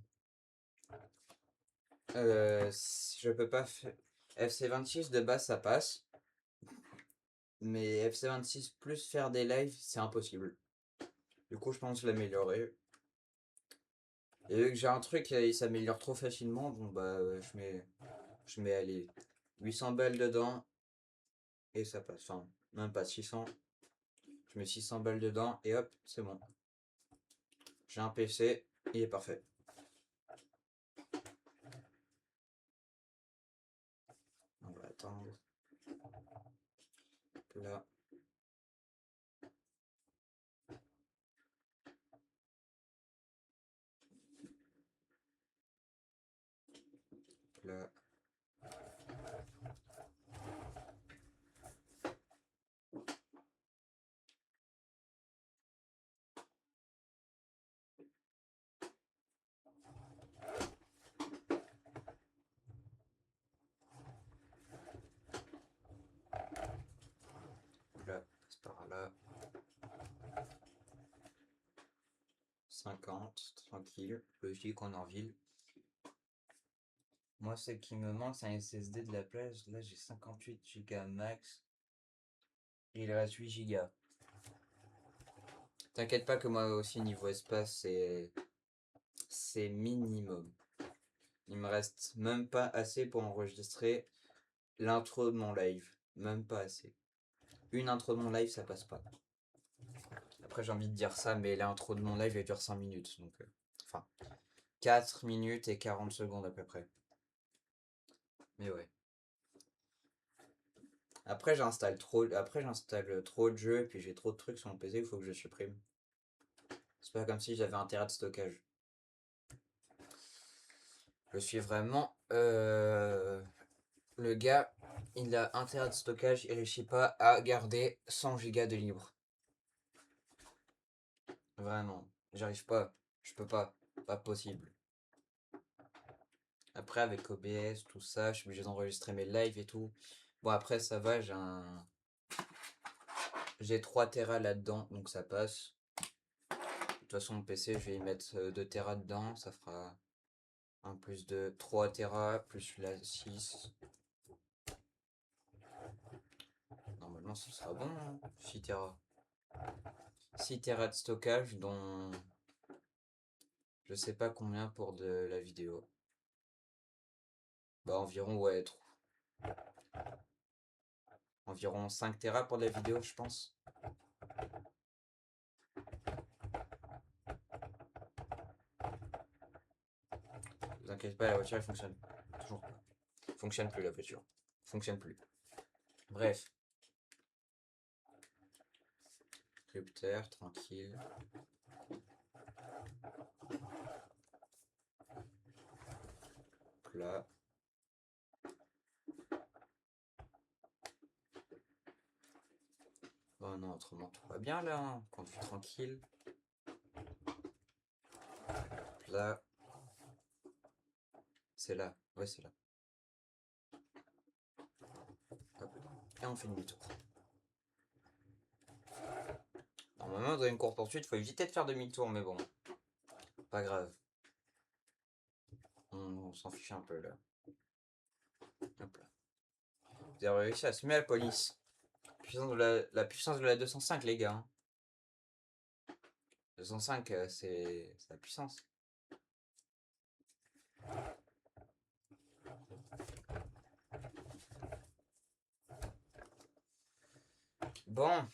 Je peux pas faire. FC26 de base, ça passe. Mais FC26 plus faire des lives, c'est impossible. Du coup, je pense l'améliorer. Et vu que j'ai un truc, il s'améliore trop facilement, bon bah je mets allez, 800 balles dedans et ça passe. Enfin, même pas 600. Je mets 600 balles dedans et hop, c'est bon. J'ai un PC, il est parfait. On va attendre. Là. Là. Là, passe par là. 50, tranquille. Logique, on est en ville. Moi, ce qui me manque, c'est un SSD de la place. Là, j'ai 58 Go max. Et il reste 8 Go. T'inquiète pas que moi aussi, niveau espace, c'est minimum. Il me reste même pas assez pour enregistrer l'intro de mon live. Même pas assez. Une intro de mon live, ça passe pas. Après, j'ai envie de dire ça, mais l'intro de mon live, elle dure 5 minutes. Donc, enfin, 4 minutes et 40 secondes à peu près. Mais ouais. Après, j'installe trop de jeux, puis j'ai trop de trucs sur mon PC, il faut que je supprime. C'est pas comme si j'avais 1 Tera de stockage. Je suis vraiment. Le gars, il a 1 Tera de stockage, il réussit pas à garder 100 Go de libre. Vraiment. J'arrive pas. Je peux pas. Pas possible. Après, avec OBS, tout ça, je suis obligé d'enregistrer mes lives et tout. Bon, après, ça va, j'ai 3 Tera là-dedans, donc ça passe. De toute façon, mon PC, je vais y mettre 2 Tera dedans, ça fera un plus de 3 Tera, plus la 6. Normalement, ce sera bon, hein. 6 Tera. 6 Tera de stockage, dont je sais pas combien pour de la vidéo. Bah, environ, ouais, environ 5 Tera pour de la vidéo, je pense. Ne vous inquiétez pas, la voiture elle fonctionne. Toujours pas. Fonctionne plus la voiture. Fonctionne plus. Bref. Rupteur, tranquille. Plat. Oh non, autrement tout va bien là, hein. Conduit tranquille. Là. C'est là. Ouais, c'est là. Hop. Et on fait demi-tour. Normalement, dans une course poursuite, il faut éviter de faire demi-tour, mais bon. Pas grave. On s'en fiche un peu là. Hop là. Vous avez réussi à semer la police. La puissance de la 205, les gars, hein. 205, c'est la puissance. Bon.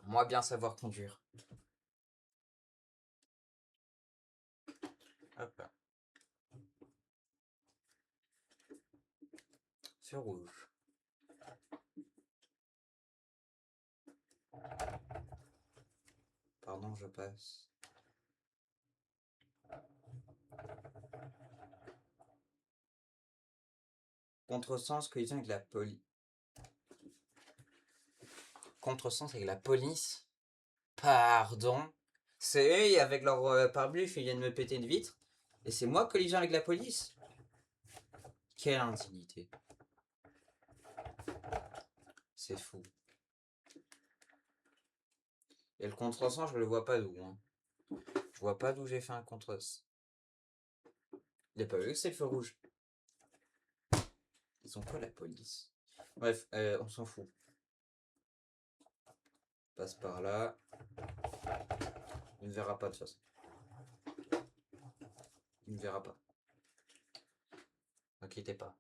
Moi, bien savoir conduire. Hop là. Feu rouge. Pardon, je passe. Contresens, collision avec la police. Contresens avec la police. Pardon. C'est eux, avec leur pare-buff, ils viennent me péter une vitre. Et c'est moi collision avec la police. Quelle indignité. C'est fou. Et le contresens, je le vois pas d'où. Hein. Je vois pas d'où j'ai fait un contresens. Il a pas vu que c'est le feu rouge. Ils ont quoi la police? Bref, on s'en fout. Passe par là. Il ne verra pas de toute façon. Il ne verra pas. N'inquiétez pas.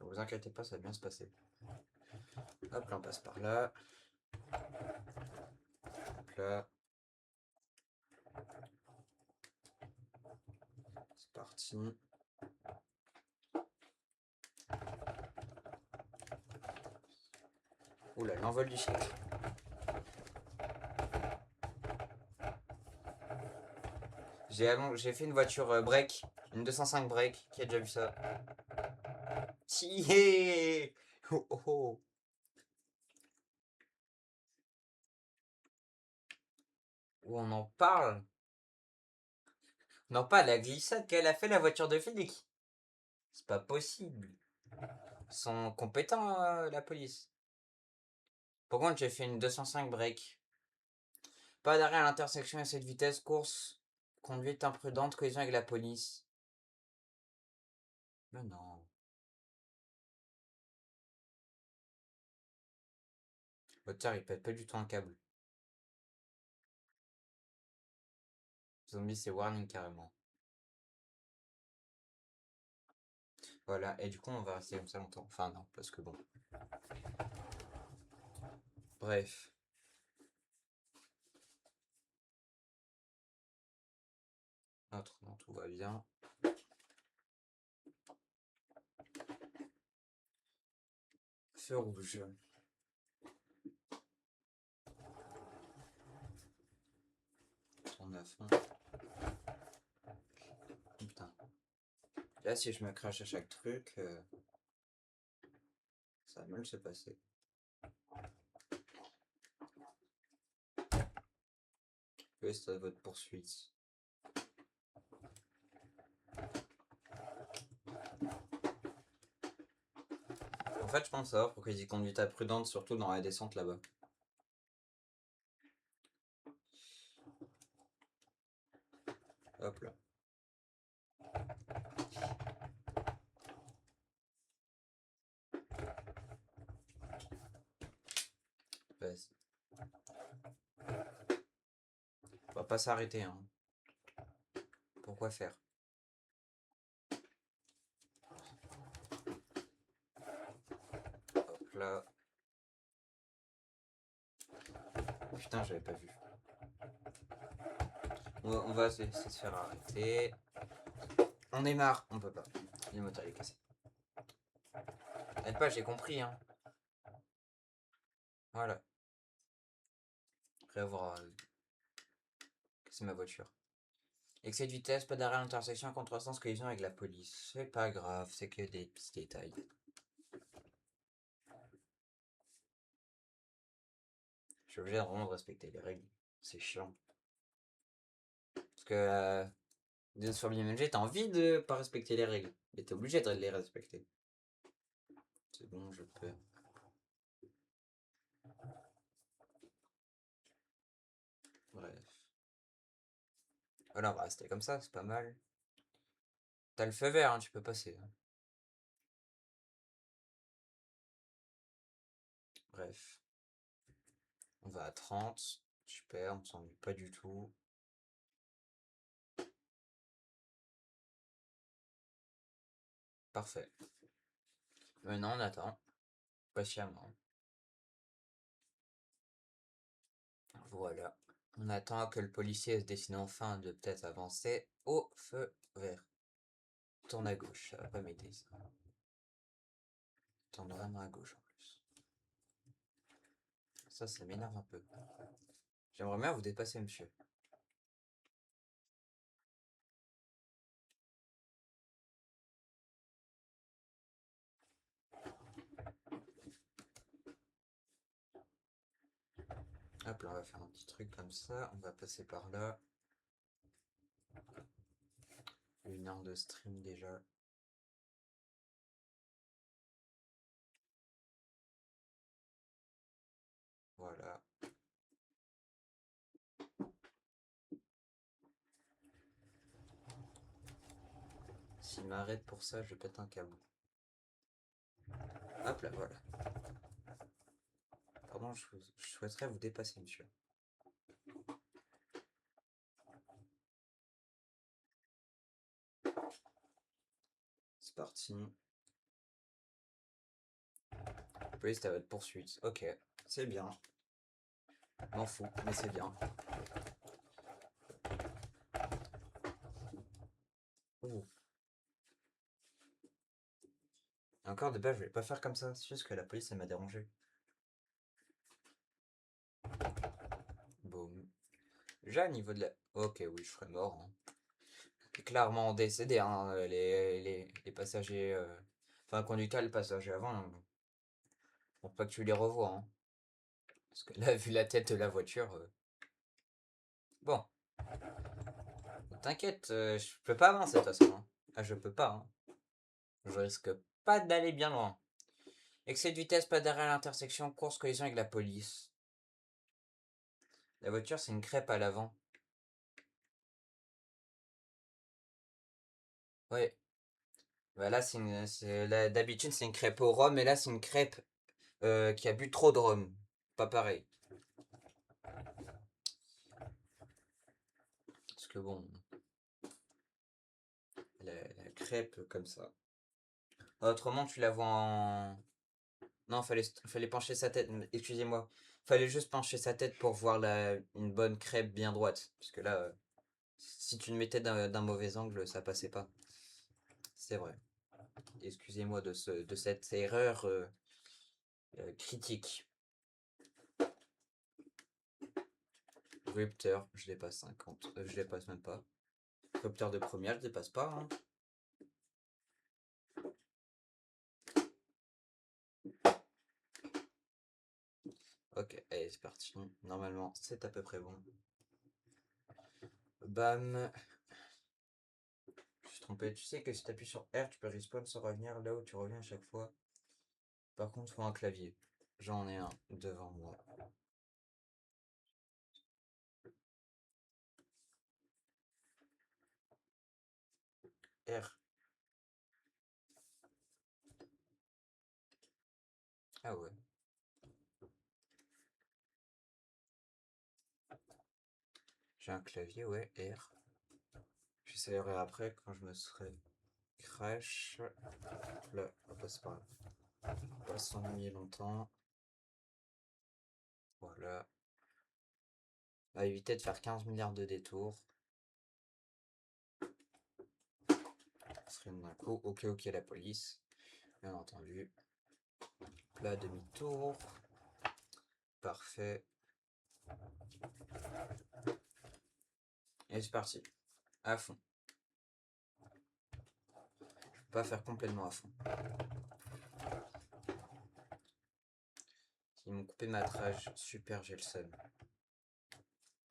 Ne vous inquiétez pas, ça va bien se passer. Hop là, on passe par là. Hop là. C'est parti. Oula, l'envol du siècle. J'ai fait une voiture break, une 205 break, qui a déjà vu ça. Tié oh, oh, oh. Où on en parle? Non, pas la glissade qu'elle a fait la voiture de flic. C'est pas possible. Ils sont compétents, la police. Par contre, j'ai fait une 205 break. Pas d'arrêt à l'intersection à cette vitesse, course, conduite imprudente, collision avec la police. Mais non. Moteur, il pète pas du tout un câble. Zombie, c'est warning carrément. Voilà, et du coup, on va rester comme ça longtemps. Enfin, non, parce que bon. Bref. Autre, non, tout va bien. Feu rouge. Tourne à fond. Putain. Là, si je me crache à chaque truc, ça va mal se passer. C'est à votre poursuite. En fait, je pense savoir pourquoi ils disent conduite imprudente, surtout dans la descente là-bas. Hop là. Vas-y. On va pas s'arrêter, hein. Pourquoi faire? Hop là. Putain, j'avais pas vu. On va essayer de se faire arrêter. On est marre, on peut pas. Le moteur est cassé. T'inquiète pas, j'ai compris, hein. Voilà. Après avoir cassé ma voiture. Excès de vitesse, pas d'arrêt à l'intersection, contresens, collision avec la police. C'est pas grave, c'est que des petits détails. Je suis obligé vraiment de respecter les règles. C'est chiant. Parce que sur l'IMG, t'as envie de pas respecter les règles. Mais t'es obligé de les respecter. C'est bon, je peux. Bref. Voilà, on va rester comme ça, c'est pas mal. T'as le feu vert, hein, tu peux passer. Hein. Bref. On va à 30. Super, on s'ennuie pas du tout. Parfait. Maintenant, on attend. Patiemment. Voilà. On attend que le policier se décide enfin de peut-être avancer au feu vert. Tourne à gauche, ça va pas m'aider ça. Tourne vraiment à gauche en plus. Ça m'énerve un peu. J'aimerais bien vous dépasser, monsieur. Hop là, on va faire un petit truc comme ça. On va passer par là. 1 heure de stream déjà. Voilà. S'il m'arrête pour ça, je pète un câble. Hop là, voilà. Pardon, je souhaiterais vous dépasser, monsieur. C'est parti. Police à votre poursuite. Ok, c'est bien. M'en fous, mais c'est bien. Ouh. Encore de base, je vais pas faire comme ça. C'est juste que la police, elle m'a dérangé. Boum. Déjà, au niveau de la... Ok, oui, je serais mort. Hein. Clairement décédé, hein. Les passagers... Enfin, le conducteur et le passager avant, pour pas que tu les revois. Hein. Parce que là, vu la tête de la voiture... Bon. T'inquiète, je peux pas avancer de toute façon. Hein. Ah, je peux pas. Hein. Je risque pas d'aller bien loin. Excès de vitesse, pas d'arrêt à l'intersection, course collision avec la police. La voiture, c'est une crêpe à l'avant. Ouais. Bah là, d'habitude, c'est une crêpe au rhum, et là, c'est une crêpe qui a bu trop de rhum. Pas pareil. Parce que bon, la crêpe comme ça. Autrement, tu la vois en... Non, fallait pencher sa tête. Excusez-moi. Fallait juste pencher sa tête pour voir une bonne crêpe bien droite. Parce que là, si tu le mettais d'un mauvais angle, ça passait pas. C'est vrai. Excusez-moi de cette erreur critique. Rupteur, je dépasse 50. Je dépasse même pas. Rupteur de première, je dépasse pas. Hein. Ok, allez, c'est parti. Normalement, c'est à peu près bon. Bam. Je suis trompé. Tu sais que si tu appuies sur R, tu peux respawn sans revenir là où tu reviens à chaque fois. Par contre, il faut un clavier. J'en ai un devant moi. R. Ah ouais. J'ai un clavier, ouais, R. J'essaierai après quand je me serai crash. Là, on passe par là. On va pas s'ennuyer longtemps. Voilà. On va éviter de faire 15 milliards de détours. Freine d'un coup. Ok, ok, la police. Bien entendu. Là, demi-tour. Parfait. Et c'est parti. À fond. Je peux pas faire complètement à fond. Ils m'ont coupé ma trage. Super, j'ai le seum.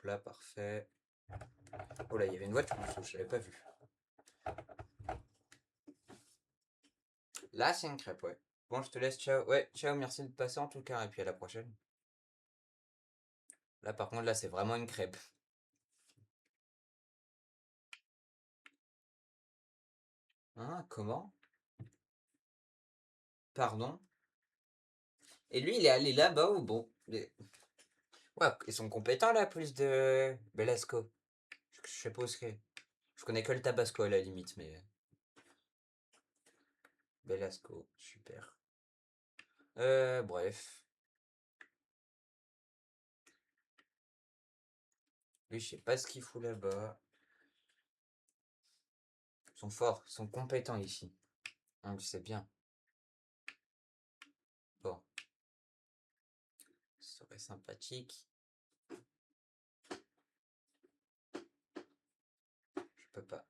Là, parfait. Oh là, il y avait une voiture en dessous, je l'avais pas vu. Là, c'est une crêpe, ouais. Bon, je te laisse, ciao. Ouais, ciao, merci de passer en tout cas, et puis à la prochaine. Là, par contre, là, c'est vraiment une crêpe. Hein, comment? Pardon? Et lui, il est allé là-bas ou bon? Ouais, ils sont compétents, la police de Belasco. Je sais pas où c'est. Je connais que le Tabasco à la limite, mais... Belasco, super. Bref. Lui, je sais pas ce qu'il fout là-bas. Ils sont forts, ils sont compétents ici. On le sait bien. Bon, ce serait sympathique. Je peux pas.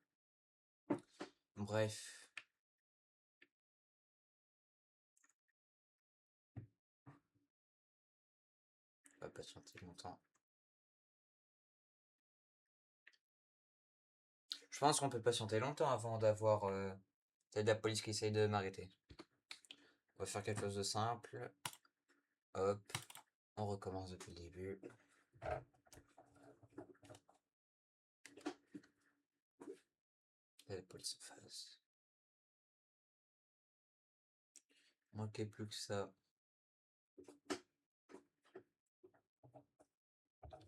Bref. On va patienter longtemps. Je pense qu'on peut patienter longtemps avant d'avoir la police qui essaye de m'arrêter. On va faire quelque chose de simple. Hop. On recommence depuis le début. La police en face. Manquait plus que ça.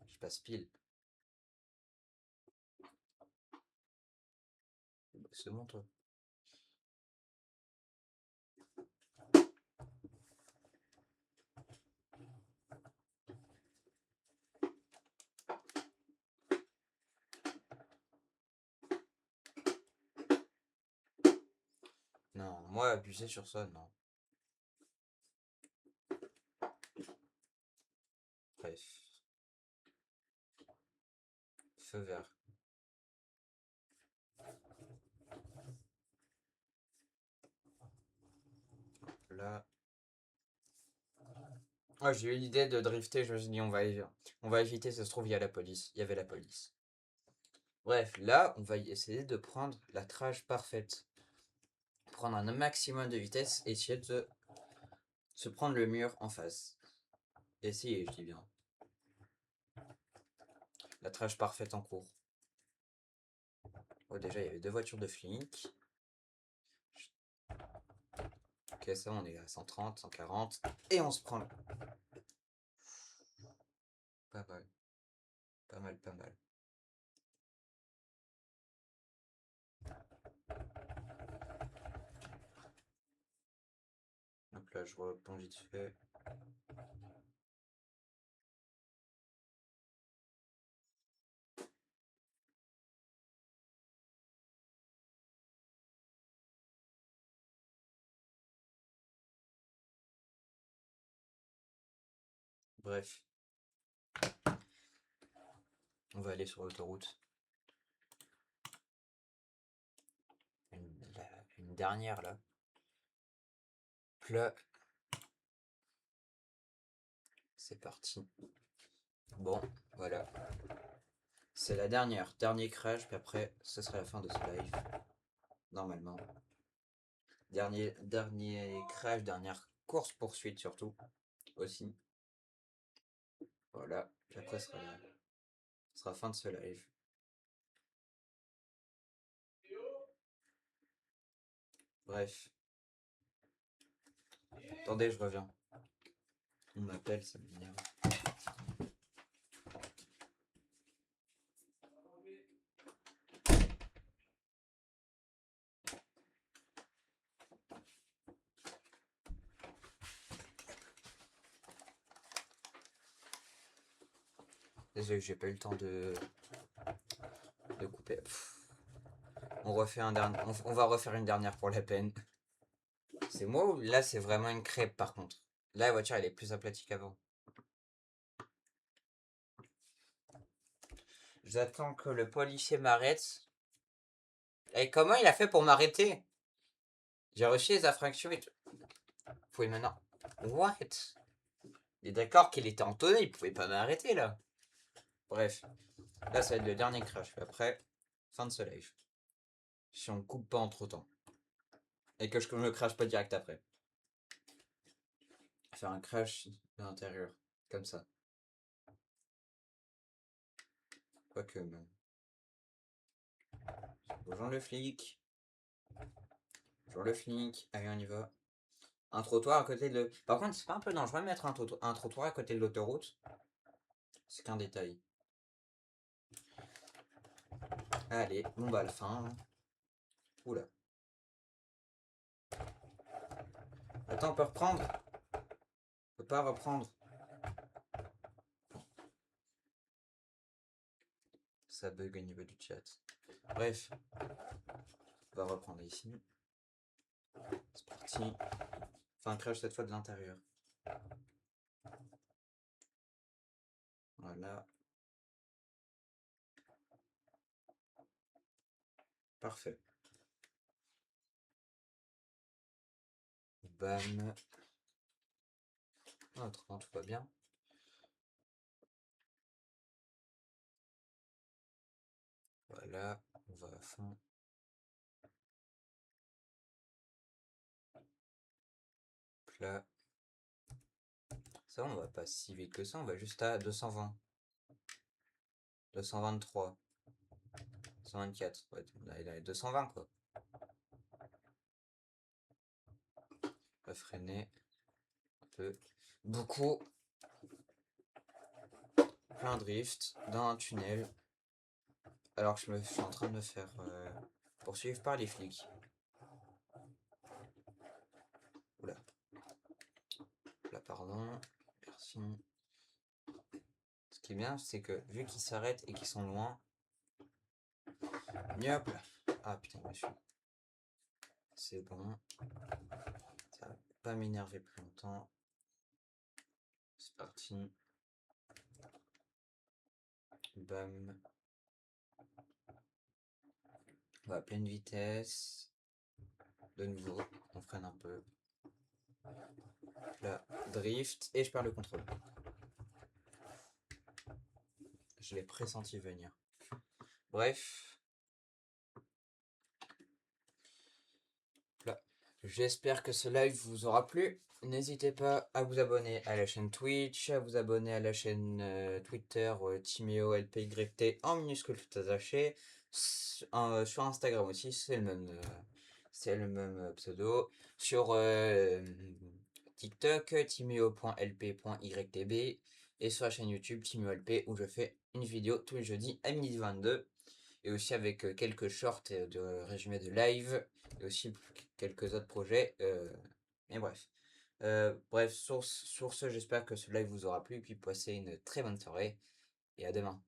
Je passe pile. C'est bon toi. Non, moi abuser sur ça, non. Bref. Feu vert. Là. Ah, j'ai eu l'idée de drifter, je me suis dit on va éviter, ça se trouve il y a la police. Il y avait la police. Bref, là, on va essayer de prendre la trage parfaite. Prendre un maximum de vitesse et essayer de se prendre le mur en face. Essayer, je dis bien. La trage parfaite en cours. Oh, déjà, il y avait 2 voitures de flics. Ok, ça, on est à 130, 140. Et on se prend là. Pas mal. Pas mal, pas mal. Donc là, je reprends vite fait. Bref. On va aller sur l'autoroute. Une dernière là. Là. C'est parti. Bon, voilà. C'est la dernière. Dernier crash, puis après, ce sera la fin de ce live. Normalement. Dernier crash, dernière course-poursuite surtout. Aussi. Voilà. Puis après, ce sera la fin de ce live. Bref. Attendez, je reviens. On m'appelle, ça m'énerve. Désolé, j'ai pas eu le temps de couper. On refait un dernier. On va refaire une dernière pour la peine. C'est moi ou là c'est vraiment une crêpe par contre. Là la voiture elle est plus aplatie qu'avant. J'attends que le policier m'arrête. Et comment il a fait pour m'arrêter? J'ai reçu les infractions et tout. Vous pouvez maintenant. What? Il est d'accord qu'il était entonné, il pouvait pas m'arrêter là. Bref. Là ça va être le dernier crash. Puis après, fin de ce live. Si on ne coupe pas entre temps. Et que je me crache pas direct après. Faire un crash de l'intérieur. Comme ça. Quoique même. Bonjour le flic. Bonjour le flic. Allez on y va. Un trottoir à côté de... Par contre, c'est pas un peu dangereux de mettre un trottoir à côté de l'autoroute? C'est qu'un détail. Allez, bon bah, la fin. Oula. Attends, on peut reprendre? On peut pas reprendre. Ça bug au niveau du chat. Bref, on va reprendre ici. C'est parti. Enfin, crash cette fois de l'intérieur. Voilà. Parfait. Bam. Ah, autrement, tout va bien. Voilà, on va à fond. Là. Ça, on va pas si vite que ça, on va juste à 220. 223. 224. Ouais, on a 220 quoi. On va freiner un peu. Beaucoup. Plein drift dans un tunnel. Alors que je suis en train de me faire poursuivre par les flics. Oula. Là, pardon. Merci. Ce qui est bien, c'est que vu qu'ils s'arrêtent et qu'ils sont loin. Hop là. Ah putain, monsieur. C'est bon. Ça va pas m'énerver plus longtemps. C'est parti. Bam. On va à pleine vitesse. De nouveau, on freine un peu. Là, drift. Et je perds le contrôle. Je l'ai pressenti venir. Bref. Là. J'espère que ce live vous aura plu. N'hésitez pas à vous abonner à la chaîne Twitch, à vous abonner à la chaîne Twitter Timeo LPYT en minuscule tout attaché. Sur Instagram aussi, c'est le même pseudo. Sur TikTok, timeo.lp.ytb. Et sur la chaîne YouTube TimeoLP où je fais une vidéo tous les jeudis à 12h22. Et aussi avec quelques shorts de résumé de live. Et aussi quelques autres projets. Mais bref. Bref, sur ce, j'espère que ce live vous aura plu. Et puis passez une très bonne soirée. Et à demain.